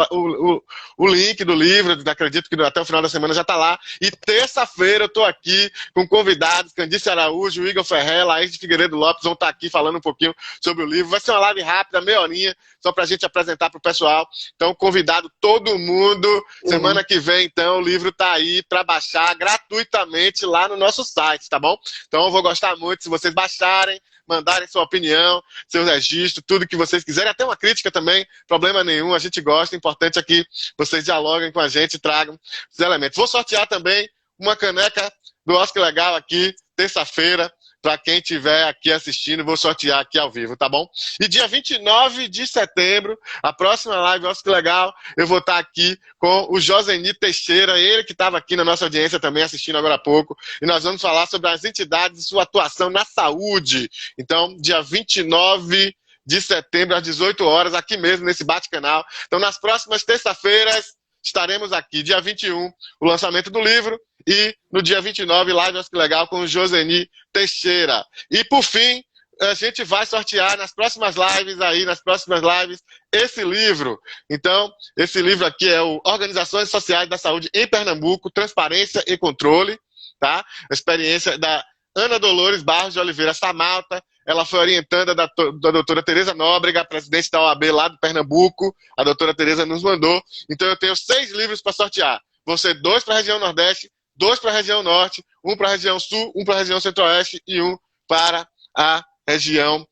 o link do livro, acredito que até o final da semana já está lá. E terça-feira eu estou aqui com convidados, Candice Araújo, Igor Ferrer, Laís de Figueiredo Lopes, vão estar aqui falando um pouquinho sobre o livro. Vai ser uma live rápida, meia horinha, só para a gente apresentar para o pessoal. Então, convidado todo mundo. Semana que vem, então, o livro está aí para baixar gratuitamente lá no nosso site, tá bom? Então eu vou gostar muito se vocês baixarem, mandarem sua opinião, seu registro, tudo que vocês quiserem, até uma crítica também, problema nenhum, a gente gosta, o importante é que vocês dialoguem com a gente e tragam os elementos. Vou sortear também uma caneca do Oscar Legal aqui, terça-feira, para quem estiver aqui assistindo, vou sortear aqui ao vivo, tá bom? E dia 29 de setembro, a próxima live, olha que legal, eu vou estar aqui com o Joseni Teixeira, ele que estava aqui na nossa audiência também assistindo agora há pouco, e nós vamos falar sobre as entidades e sua atuação na saúde. Então, dia 29 de setembro, às 18 horas, aqui mesmo, nesse Bate-Canal. Então, nas próximas terça-feiras, estaremos aqui. Dia 21, o lançamento do livro, e no dia 29, live Acho que Legal com o Joseni Teixeira. E por fim, a gente vai sortear nas próximas lives, esse livro. Então, esse livro aqui é o Organizações Sociais da Saúde em Pernambuco, Transparência e Controle, tá? A experiência da Ana Dolores Barros de Oliveira Samalta. Ela foi orientanda da doutora Tereza Nóbrega, presidente da OAB lá do Pernambuco. A doutora Tereza nos mandou. Então eu tenho 6 livros para sortear. Vão ser 2 para a região Nordeste, 2 para a região Norte, 1 para a região Sul, 1 para a região Centro-Oeste e 1 para a região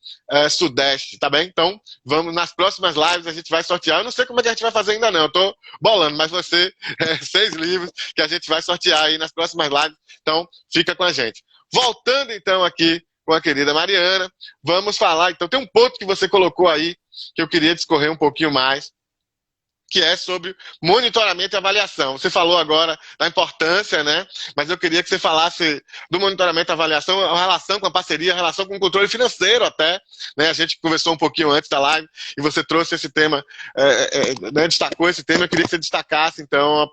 sudeste, tá bem? Então, vamos nas próximas lives, a gente vai sortear. Eu não sei como é que a gente vai fazer ainda não, eu tô bolando, mas vai ser 6 livros que a gente vai sortear aí nas próximas lives, então fica com a gente. Voltando então aqui com a querida Mariana, vamos falar, então tem um ponto que você colocou aí, que eu queria discorrer um pouquinho mais, que é sobre monitoramento e avaliação. Você falou agora da importância, né? Mas eu queria que você falasse do monitoramento e avaliação, a relação com a parceria, a relação com o controle financeiro até, né? A gente conversou um pouquinho antes da live e você trouxe esse tema, né? Destacou esse tema. Eu queria que você destacasse, então,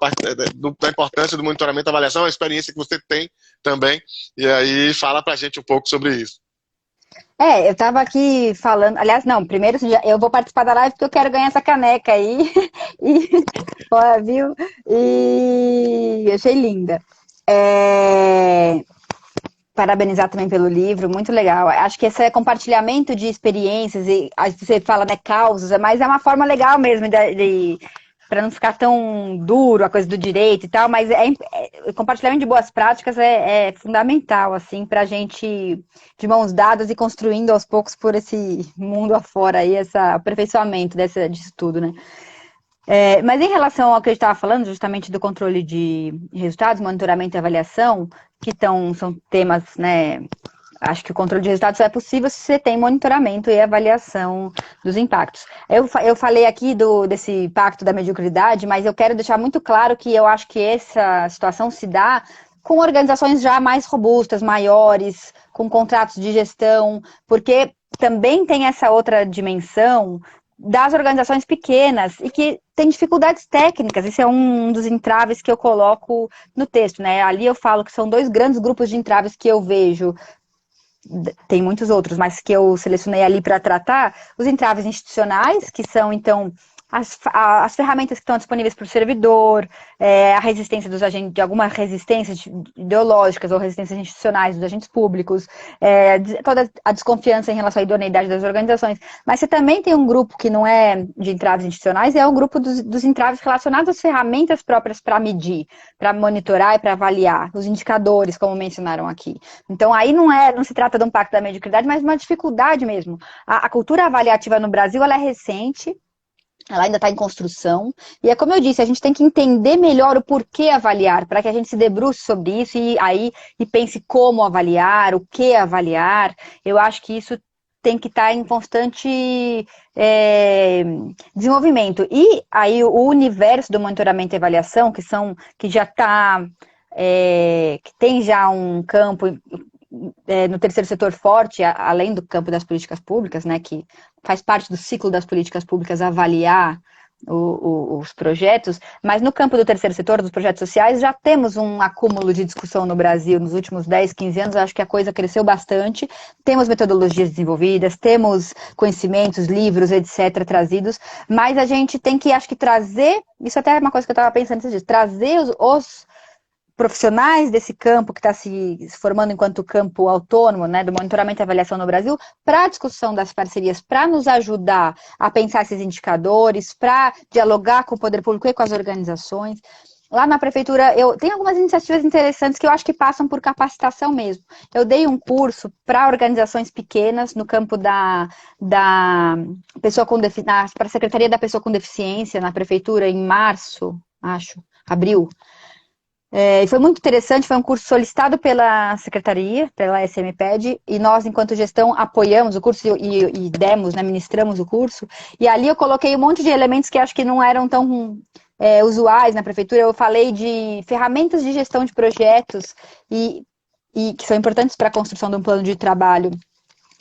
da importância do monitoramento e avaliação, a experiência que você tem também, e aí fala pra gente um pouco sobre isso. Eu tava aqui falando, aliás, não, primeiro assim, eu vou participar da live porque eu quero ganhar essa caneca aí, e, ó, viu? E achei linda. É, parabenizar também pelo livro, muito legal. Acho que esse compartilhamento de experiências, e aí você fala, né, causas, mas é uma forma legal mesmo para não ficar tão duro a coisa do direito e tal, mas o compartilhamento de boas práticas é fundamental, assim, para a gente, de mãos dadas e construindo aos poucos por esse mundo afora aí, esse aperfeiçoamento disso tudo, né? Mas em relação ao que a gente estava falando, justamente do controle de resultados, monitoramento e avaliação, são temas, né? Acho que o controle de resultados só é possível se você tem monitoramento e avaliação dos impactos. Eu falei aqui desse pacto da mediocridade, mas eu quero deixar muito claro que eu acho que essa situação se dá com organizações já mais robustas, maiores, com contratos de gestão, porque também tem essa outra dimensão das organizações pequenas e que tem dificuldades técnicas. Isso é um dos entraves que eu coloco no texto, né? Ali eu falo que são 2 grandes grupos de entraves que eu vejo. Tem muitos outros, mas que eu selecionei ali para tratar, os entraves institucionais, que são, então, as ferramentas que estão disponíveis para o servidor, a resistência dos agentes, de alguma resistência ideológicas ou resistências institucionais dos agentes públicos, toda a desconfiança em relação à idoneidade das organizações. Mas você também tem um grupo que não é de entraves institucionais, é o grupo dos entraves relacionados às ferramentas próprias para medir, para monitorar e para avaliar, os indicadores, como mencionaram aqui. Então, aí não se trata de um pacto da mediocridade, mas de uma dificuldade mesmo. A cultura avaliativa no Brasil, ela é recente, ela ainda está em construção, e é como eu disse, a gente tem que entender melhor o porquê avaliar, para que a gente se debruce sobre isso e pense como avaliar, o que avaliar. Eu acho que isso tem que estar em constante desenvolvimento. E aí o universo do monitoramento e avaliação, que já está, que tem já um campo no terceiro setor forte, além do campo das políticas públicas, né, que faz parte do ciclo das políticas públicas avaliar os projetos, mas no campo do terceiro setor, dos projetos sociais, já temos um acúmulo de discussão no Brasil nos últimos 10, 15 anos, acho que a coisa cresceu bastante, temos metodologias desenvolvidas, temos conhecimentos, livros, etc., trazidos, mas a gente tem que, acho que trazer, isso até é uma coisa que eu estava pensando esses dias, trazer os profissionais desse campo que está se formando enquanto campo autônomo, né, do monitoramento e avaliação no Brasil, para a discussão das parcerias, para nos ajudar a pensar esses indicadores, para dialogar com o poder público e com as organizações. Lá na prefeitura, tem algumas iniciativas interessantes que eu acho que passam por capacitação mesmo. Eu dei um curso para organizações pequenas no campo da pessoa com deficiência, para a Secretaria da Pessoa com Deficiência na prefeitura em março, abril. E foi muito interessante, foi um curso solicitado pela Secretaria, pela SMPED, e nós, enquanto gestão, apoiamos o curso e demos, né, ministramos o curso, e ali eu coloquei um monte de elementos que acho que não eram tão usuais na prefeitura. Eu falei de ferramentas de gestão de projetos e que são importantes para a construção de um plano de trabalho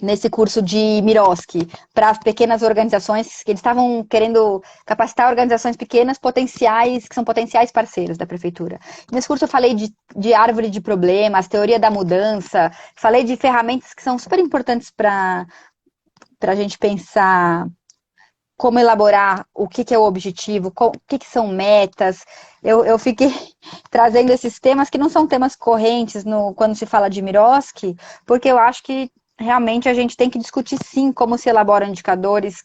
nesse curso de Miroski, para as pequenas organizações, que eles estavam querendo capacitar organizações pequenas potenciais, que são potenciais parceiros da prefeitura. Nesse curso eu falei de árvore de problemas, teoria da mudança, falei de ferramentas que são super importantes para a gente pensar como elaborar o que é o objetivo, o que são metas. Eu fiquei trazendo esses temas que não são temas correntes quando se fala de Miroski, porque eu acho que realmente a gente tem que discutir sim como se elaboram indicadores,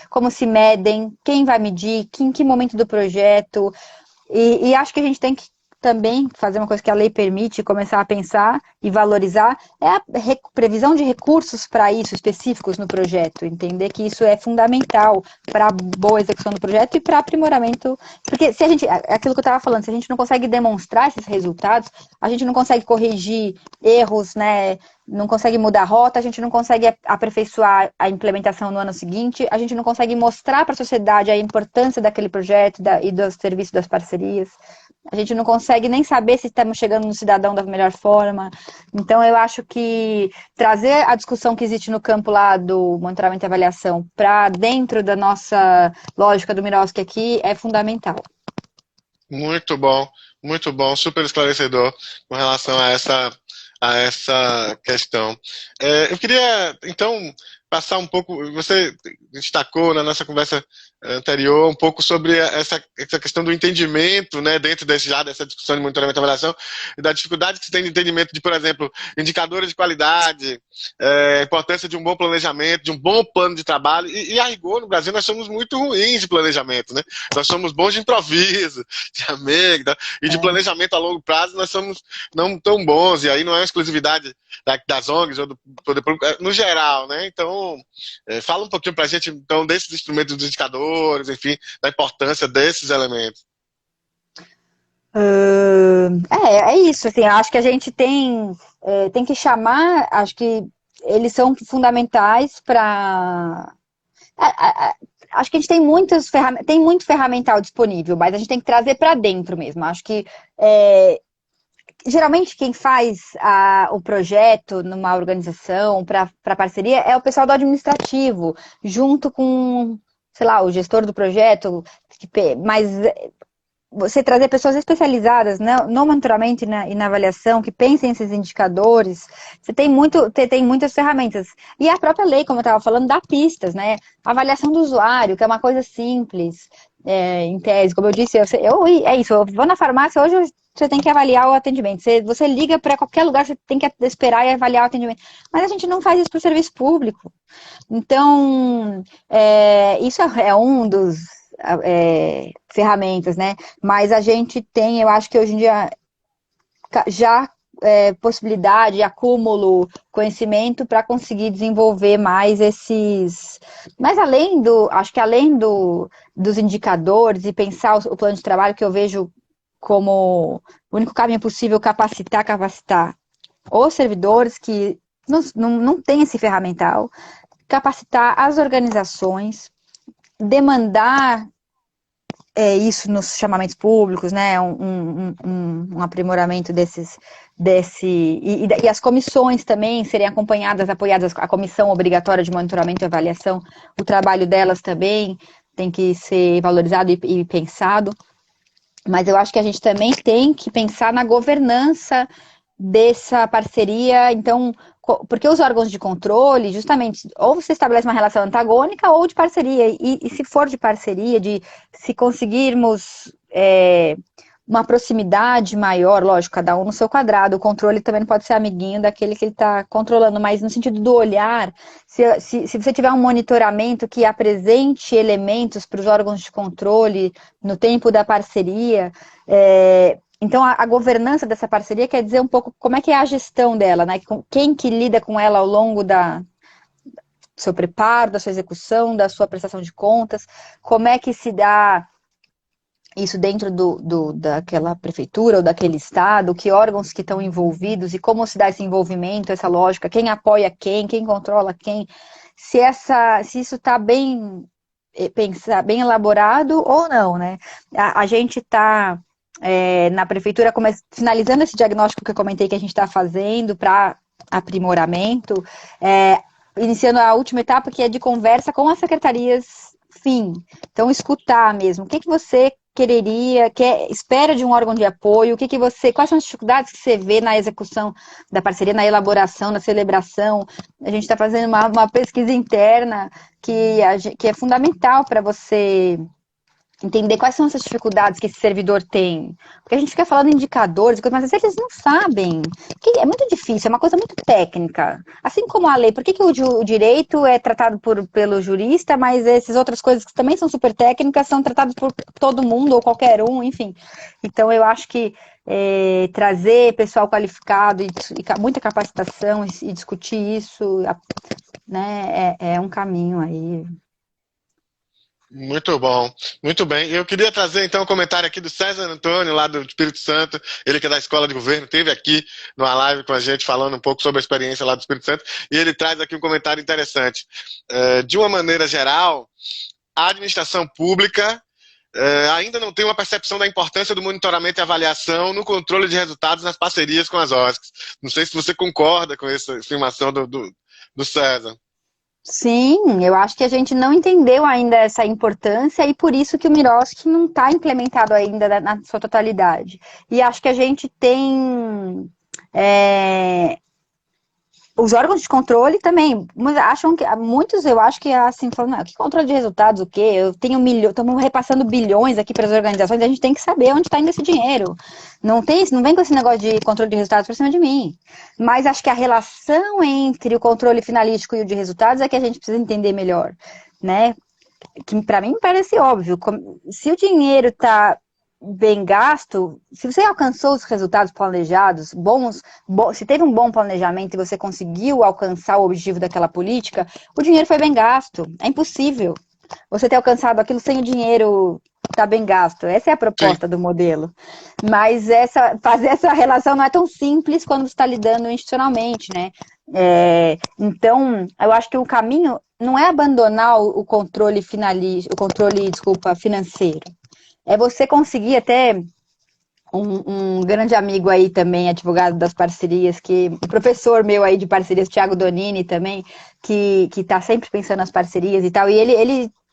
como se medem, quem vai medir, em que momento do projeto, e acho que a gente tem que também fazer uma coisa que a lei permite, começar a pensar e valorizar, é a previsão de recursos para isso, específicos no projeto. Entender que isso é fundamental para a boa execução do projeto e para aprimoramento. Porque se a gente, é aquilo que eu estava falando, se a gente não consegue demonstrar esses resultados, a gente não consegue corrigir erros, né? Não consegue mudar a rota, a gente não consegue aperfeiçoar a implementação no ano seguinte, a gente não consegue mostrar para a sociedade a importância daquele projeto e dos serviços das parcerias, a gente não consegue nem saber se estamos chegando no cidadão da melhor forma. Então, eu acho que trazer a discussão que existe no campo lá do monitoramento e avaliação para dentro da nossa lógica do Mirovski aqui é fundamental. Muito bom, super esclarecedor com relação a essa questão. Eu queria, então, passar um pouco. Você destacou na nossa conversa anterior um pouco sobre essa questão do entendimento, né, dentro dessa discussão de monitoramento e avaliação, e da dificuldade que se tem de entendimento de, por exemplo, indicadores de qualidade, importância de um bom planejamento, de um bom plano de trabalho. E a rigor, no Brasil, nós somos muito ruins de planejamento, né? Nós somos bons de improviso, de amigo, e de planejamento a longo prazo nós somos não tão bons, e aí não é uma exclusividade das ONGs ou do poder público, no geral, né? Então, fala um pouquinho para a gente, então, desses instrumentos dos indicadores, enfim, da importância desses elementos. É isso, assim, acho que a gente tem que chamar, acho que eles são fundamentais para... Acho que a gente tem muito ferramental disponível, mas a gente tem que trazer para dentro mesmo. Acho que geralmente quem faz o projeto numa organização para parceria é o pessoal do administrativo, junto com, sei lá, o gestor do projeto, mas você trazer pessoas especializadas, né, no monitoramento e na avaliação, que pensem esses indicadores, você tem muitas ferramentas. E a própria lei, como eu estava falando, dá pistas, né? Avaliação do usuário, que é uma coisa simples, em tese, como eu disse, é isso, eu vou na farmácia, hoje você tem que avaliar o atendimento. Você liga para qualquer lugar, você tem que esperar e avaliar o atendimento. Mas a gente não faz isso para o serviço público. Então, isso é um dos ferramentas, né? Mas a gente tem, eu acho que hoje em dia, já possibilidade, acúmulo, conhecimento para conseguir desenvolver mais esses... Mas acho que além dos indicadores e pensar o plano de trabalho, que eu vejo como o único caminho possível capacitar os servidores que não têm esse ferramental, capacitar as organizações, demandar isso nos chamamentos públicos, né, um aprimoramento e as comissões também serem acompanhadas, apoiadas, a comissão obrigatória de monitoramento e avaliação, o trabalho delas também tem que ser valorizado e pensado, mas eu acho que a gente também tem que pensar na governança dessa parceria, então, porque os órgãos de controle, justamente, ou você estabelece uma relação antagônica ou de parceria, e se for de parceria, se conseguirmos uma proximidade maior, lógico, cada um no seu quadrado, o controle também não pode ser amiguinho daquele que ele está controlando, mas no sentido do olhar, se você tiver um monitoramento que apresente elementos para os órgãos de controle no tempo da parceria, então, a governança dessa parceria quer dizer um pouco como é que é a gestão dela, né? Quem que lida com ela ao longo do seu preparo, da sua execução, da sua prestação de contas, como é que se dá isso dentro daquela prefeitura ou daquele estado, que órgãos que estão envolvidos e como se dá esse envolvimento, essa lógica, quem apoia quem controla quem, se isso está bem elaborado ou não, né? A gente está... na prefeitura, finalizando esse diagnóstico que eu comentei que a gente está fazendo para aprimoramento, iniciando a última etapa, que é de conversa com as secretarias fim. Então, escutar mesmo. O que você espera de um órgão de apoio, quais são as dificuldades que você vê na execução da parceria, na elaboração, na celebração. A gente está fazendo uma pesquisa interna que é fundamental para você entender quais são essas dificuldades que esse servidor tem. Porque a gente fica falando indicadores, mas às vezes eles não sabem. Que é muito difícil, é uma coisa muito técnica. Assim como a lei, por que o direito é tratado pelo jurista, mas essas outras coisas que também são super técnicas são tratadas por todo mundo ou qualquer um, enfim. Então eu acho que trazer pessoal qualificado e muita capacitação e discutir isso, né, é um caminho aí. Muito bom, muito bem. Eu queria trazer então um comentário aqui do César Antônio, lá do Espírito Santo, ele que é da Escola de Governo, esteve aqui numa live com a gente falando um pouco sobre a experiência lá do Espírito Santo, e ele traz aqui um comentário interessante. De uma maneira geral, a administração pública ainda não tem uma percepção da importância do monitoramento e avaliação no controle de resultados nas parcerias com as OSCs. Não sei se você concorda com essa afirmação do César. Sim, eu acho que a gente não entendeu ainda essa importância e por isso que o Miroski não está implementado ainda na sua totalidade. E acho que a gente tem os órgãos de controle também, muitos eu acho que assim, falam, não, que controle de resultados, o quê? Eu tenho estamos repassando bilhões aqui para as organizações, a gente tem que saber onde está indo esse dinheiro. Não vem com esse negócio de controle de resultados por cima de mim. Mas acho que a relação entre o controle finalístico e o de resultados é que a gente precisa entender melhor, né? Que para mim parece óbvio. Se o dinheiro está bem gasto, se você alcançou os resultados planejados, se teve um bom planejamento e você conseguiu alcançar o objetivo daquela política, o dinheiro foi bem gasto. É impossível você ter alcançado aquilo sem o dinheiro estar bem gasto. Essa é a proposta do modelo. Mas fazer essa relação não é tão simples quando você está lidando institucionalmente, né? Então, eu acho que o caminho não é abandonar o controle financeiro. É você conseguir até um grande amigo aí também, advogado das parcerias, o professor meu aí de parcerias, Thiago Donini também, que tá sempre pensando nas parcerias e tal, e a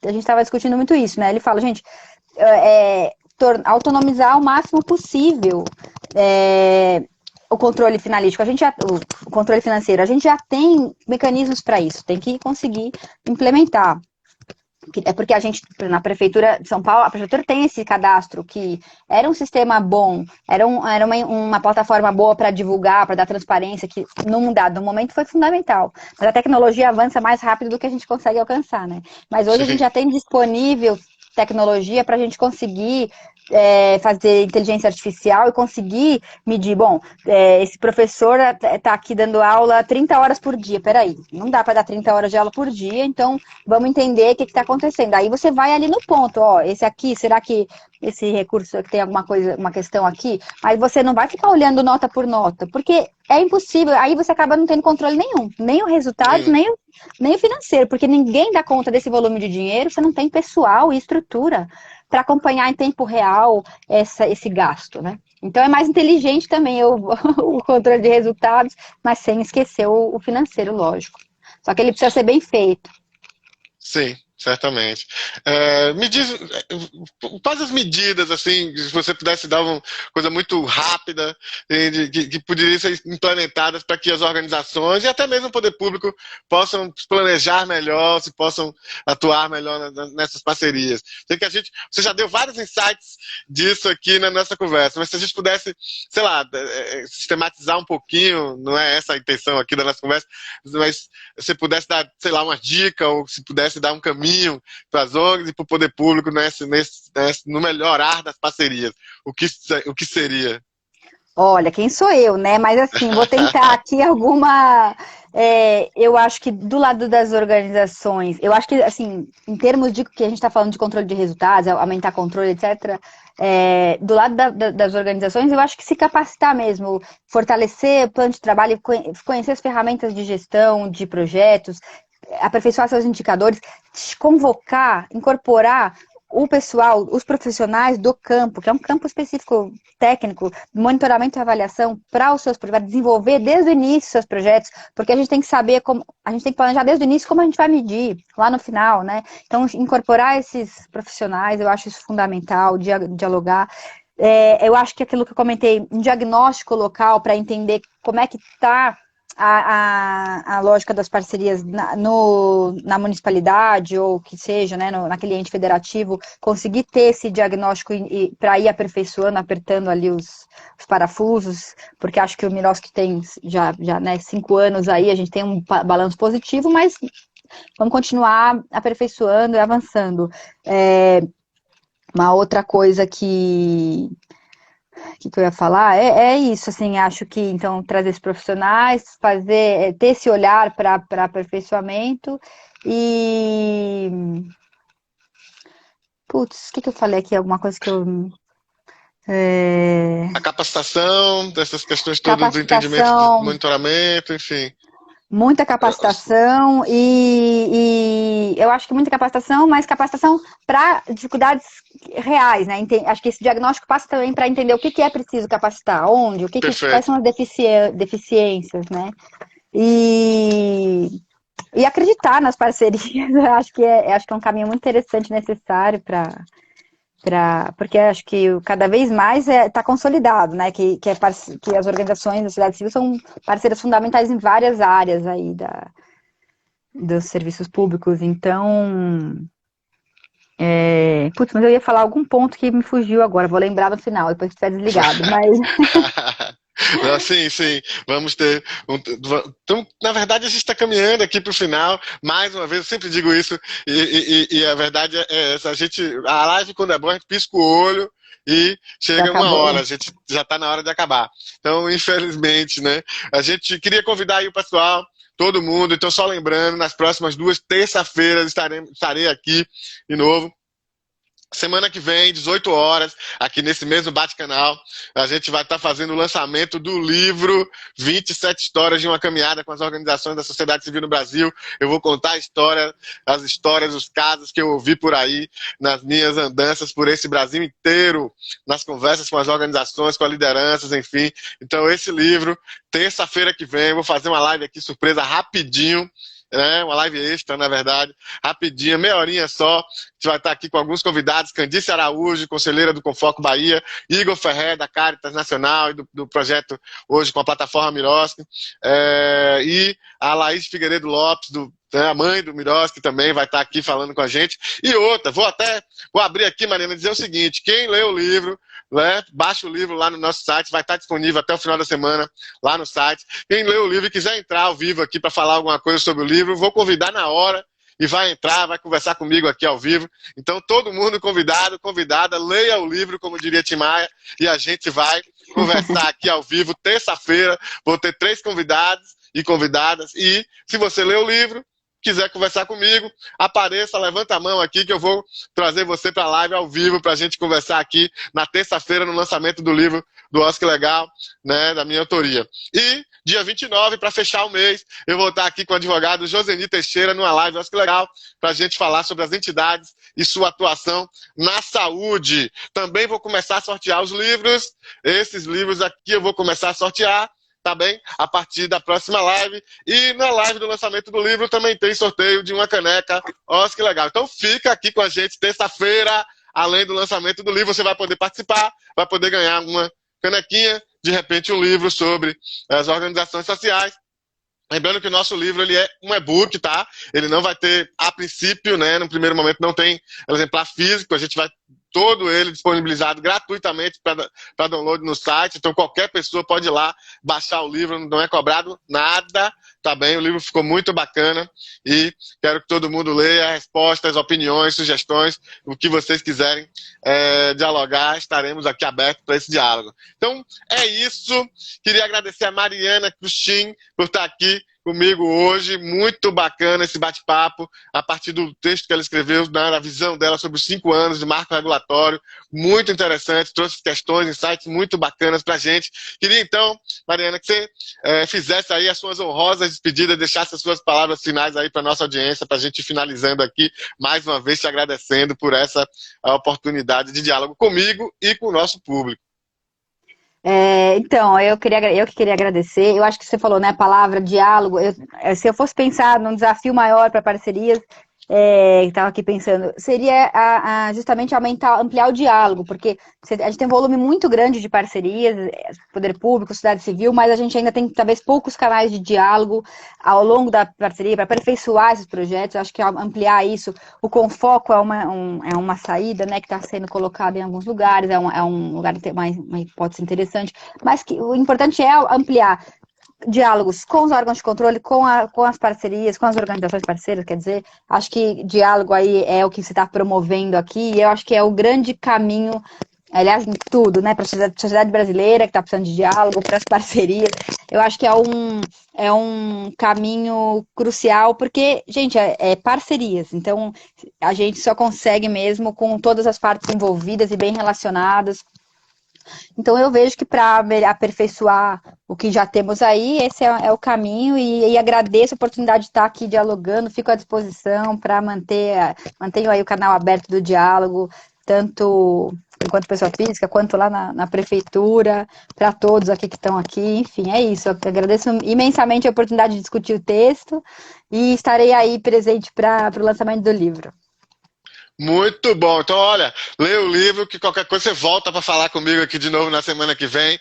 gente estava discutindo muito isso, né? Ele fala, gente, autonomizar o máximo possível o controle finalístico, o controle financeiro, a gente já tem mecanismos para isso, tem que conseguir implementar. É porque a gente, na Prefeitura de São Paulo, a Prefeitura tem esse cadastro que era um sistema bom, era uma plataforma boa para divulgar, para dar transparência, que num dado momento foi fundamental. Mas a tecnologia avança mais rápido do que a gente consegue alcançar, né? Mas hoje a gente já tem disponível tecnologia para a gente conseguir fazer inteligência artificial e conseguir medir, bom, esse professor está aqui dando aula 30 horas por dia, peraí, não dá para dar 30 horas de aula por dia, então vamos entender o que está acontecendo. Aí você vai ali no ponto, ó, esse aqui, será que esse recurso tem alguma coisa, uma questão aqui? Mas você não vai ficar olhando nota por nota, porque é impossível, aí você acaba não tendo controle nenhum, nem o resultado, nem o financeiro, porque ninguém dá conta desse volume de dinheiro, você não tem pessoal e estrutura para acompanhar em tempo real esse gasto, né? Então é mais inteligente também o controle de resultados, mas sem esquecer o financeiro, lógico. Só que ele precisa ser bem feito. Sim, certamente. Me diz, quais as medidas, assim, se você pudesse dar uma coisa muito rápida, que poderiam ser implementadas para que as organizações e até mesmo o poder público possam planejar melhor, se possam atuar melhor nessas parcerias. Sei que você já deu vários insights disso aqui na nossa conversa, mas se a gente pudesse, sei lá, sistematizar um pouquinho, não é essa a intenção aqui da nossa conversa, mas se pudesse dar, sei lá, uma dica, ou se pudesse dar um caminho para as ONGs e para o poder público no melhorar das parcerias, o que seria? Olha, quem sou eu, né? Mas assim, vou tentar aqui eu acho que do lado das organizações, eu acho que, assim, em termos de que a gente está falando de controle de resultados, aumentar controle, etc., do lado das organizações, eu acho que se capacitar mesmo, fortalecer o plano de trabalho, conhecer as ferramentas de gestão, de projetos, aperfeiçoar seus indicadores, convocar, incorporar o pessoal, os profissionais do campo, que é um campo específico técnico, monitoramento e avaliação para os seus projetos, desenvolver desde o início seus projetos, porque a gente tem que saber a gente tem que planejar desde o início como a gente vai medir lá no final, né? Então, incorporar esses profissionais, eu acho isso fundamental, dialogar. Eu acho que aquilo que eu comentei, um diagnóstico local para entender como é que está a lógica das parcerias na municipalidade, ou que seja, né, naquele ente federativo, conseguir ter esse diagnóstico para ir aperfeiçoando, apertando ali os parafusos, porque acho que o Miroski tem já né, 5 anos aí, a gente tem um balanço positivo, mas vamos continuar aperfeiçoando e avançando. Uma outra coisa que eu ia falar é isso, assim, acho que então trazer esses profissionais, ter esse olhar para aperfeiçoamento e putz, o que eu falei aqui? Alguma coisa que eu A capacitação, dessas questões todas do entendimento de capacitação, monitoramento, enfim. muita capacitação e eu acho que muita capacitação, mas capacitação para dificuldades reais, né? Acho que esse diagnóstico passa também para entender o que é preciso capacitar, onde, quais Perfeito. são as deficiências, né? E acreditar nas parcerias, acho que é um caminho muito interessante, necessário porque acho que cada vez mais está consolidado, né? Que as organizações da sociedade civil são parceiras fundamentais em várias áreas aí dos serviços públicos. Então, putz, mas eu ia falar algum ponto que me fugiu agora, vou lembrar no final, depois que estiver desligado, mas Não, sim, sim, vamos ter. Então, na verdade, a gente está caminhando aqui para o final. Mais uma vez, eu sempre digo isso, e a verdade é essa: a live, quando é boa, a gente pisca o olho e já chega uma hora, acabou. a gente já está na hora de acabar. Então, infelizmente, né? A gente queria convidar aí o pessoal, todo mundo. Então, só lembrando, nas próximas 2 terça-feiras estarei aqui de novo. Semana que vem, 18 horas, aqui nesse mesmo Bate-Canal, a gente vai estar fazendo o lançamento do livro 27 Histórias de uma Caminhada com as Organizações da Sociedade Civil no Brasil. Eu vou contar as histórias, os casos que eu ouvi por aí, nas minhas andanças por esse Brasil inteiro, nas conversas com as organizações, com as lideranças, enfim. Então, esse livro, terça-feira que vem, eu vou fazer uma live aqui surpresa rapidinho, uma live extra, na verdade, rapidinha, meia horinha só. A gente vai estar aqui com alguns convidados: Candice Araújo, conselheira do Confoco Bahia, Igor Ferrer, da Caritas Nacional e do projeto hoje com a plataforma Miroski, e a Laís Figueiredo Lopes, a mãe do Miroski, também vai estar aqui falando com a gente. E outra, vou abrir aqui, Mariana, e dizer o seguinte: quem lê o livro, baixa o livro lá no nosso site, vai estar disponível até o final da semana lá no site. Quem lê o livro e quiser entrar ao vivo aqui para falar alguma coisa sobre o livro, vou convidar na hora e vai entrar, vai conversar comigo aqui ao vivo. Então, todo mundo convidado, convidada, leia o livro, como diria Tim Maia, e a gente vai conversar aqui ao vivo terça-feira. Vou ter 3 convidados e convidadas, e se você lê o livro, quiser conversar comigo, apareça, levanta a mão aqui que eu vou trazer você para a live ao vivo para a gente conversar aqui na terça-feira no lançamento do livro do Oscar Legal, né, da minha autoria. E dia 29, para fechar o mês, eu vou estar aqui com o advogado Joseni Teixeira numa live Oscar Legal para a gente falar sobre as entidades e sua atuação na saúde. Também vou começar a sortear os livros. Esses livros aqui eu vou começar a sortear, tá bem? A partir da próxima live. E na live do lançamento do livro também tem sorteio de uma caneca. Ó, que legal. Então fica aqui com a gente terça-feira. Além do lançamento do livro, você vai poder participar, vai poder ganhar uma canequinha, de repente um livro sobre as organizações sociais. Lembrando que o nosso livro ele é um e-book, tá? Ele não vai ter, a princípio, né? No primeiro momento não tem exemplar físico, a gente vai todo ele disponibilizado gratuitamente para download no site. Então qualquer pessoa pode ir lá baixar o livro, não é cobrado nada, tá bem? O livro ficou muito bacana e quero que todo mundo leia respostas, opiniões, sugestões, o que vocês quiserem dialogar, estaremos aqui abertos para esse diálogo. Então é isso. Queria agradecer a Mariana Cruxin por estar aqui comigo hoje. Muito bacana esse bate-papo, a partir do texto que ela escreveu, na visão dela sobre os 5 anos de marco regulatório. Muito interessante, trouxe questões, insights muito bacanas pra gente. Queria então, Mariana, que você fizesse aí as suas honrosas despedidas, deixasse as suas palavras finais aí para nossa audiência, para a gente ir finalizando aqui, mais uma vez te agradecendo por essa oportunidade de diálogo comigo e com o nosso público. Então, eu que queria agradecer. Eu acho que você falou, né, a palavra diálogo. Se eu fosse pensar num desafio maior para parcerias, estava aqui pensando, seria justamente ampliar o diálogo, porque a gente tem um volume muito grande de parcerias, poder público, sociedade civil, mas a gente ainda tem talvez poucos canais de diálogo ao longo da parceria para aperfeiçoar esses projetos. Eu acho que ampliar isso, o Confoco é uma saída, né, que está sendo colocada em alguns lugares, é um lugar que tem uma hipótese interessante, mas que o importante é ampliar diálogos com os órgãos de controle, com as parcerias, com as organizações parceiras, quer dizer, acho que diálogo aí é o que se está promovendo aqui, e eu acho que é o grande caminho, aliás, em tudo, né, para a sociedade brasileira que está precisando de diálogo, para as parcerias, eu acho que é um caminho crucial, porque, gente, é parcerias, então a gente só consegue mesmo com todas as partes envolvidas e bem relacionadas. Então eu vejo que para aperfeiçoar o que já temos aí, esse é o caminho e agradeço a oportunidade de estar aqui dialogando, fico à disposição para mantenho aí o canal aberto do diálogo, tanto enquanto pessoa física, quanto lá na prefeitura, para todos aqui que estão aqui, enfim, é isso. Eu agradeço imensamente a oportunidade de discutir o texto e estarei aí presente para o lançamento do livro. Muito bom. Então, olha, lê o livro, que qualquer coisa você volta para falar comigo aqui de novo na semana que vem.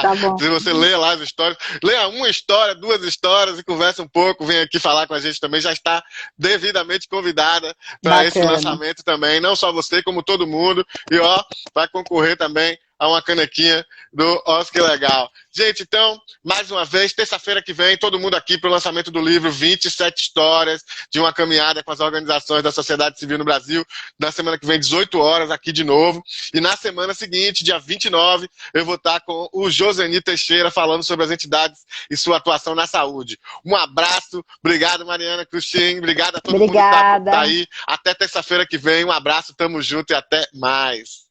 Tá bom, Se você lê lá as histórias, leia uma história, duas histórias e conversa um pouco, vem aqui falar com a gente também. Já está devidamente convidada para esse bacana. lançamento também. Não só você, como todo mundo. E ó, vai concorrer também a uma canequinha do Oscar Legal. Gente, então, mais uma vez, terça-feira que vem, todo mundo aqui para o lançamento do livro 27 Histórias de uma Caminhada com as Organizações da Sociedade Civil no Brasil. Na semana que vem, 18 horas, aqui de novo. E na semana seguinte, dia 29, eu vou estar com o Joseni Teixeira falando sobre as entidades e sua atuação na saúde. Um abraço, obrigado Mariana Cruxem, obrigado a todo mundo que tá Obrigada. aí. Até terça-feira que vem, um abraço, tamo junto e até mais.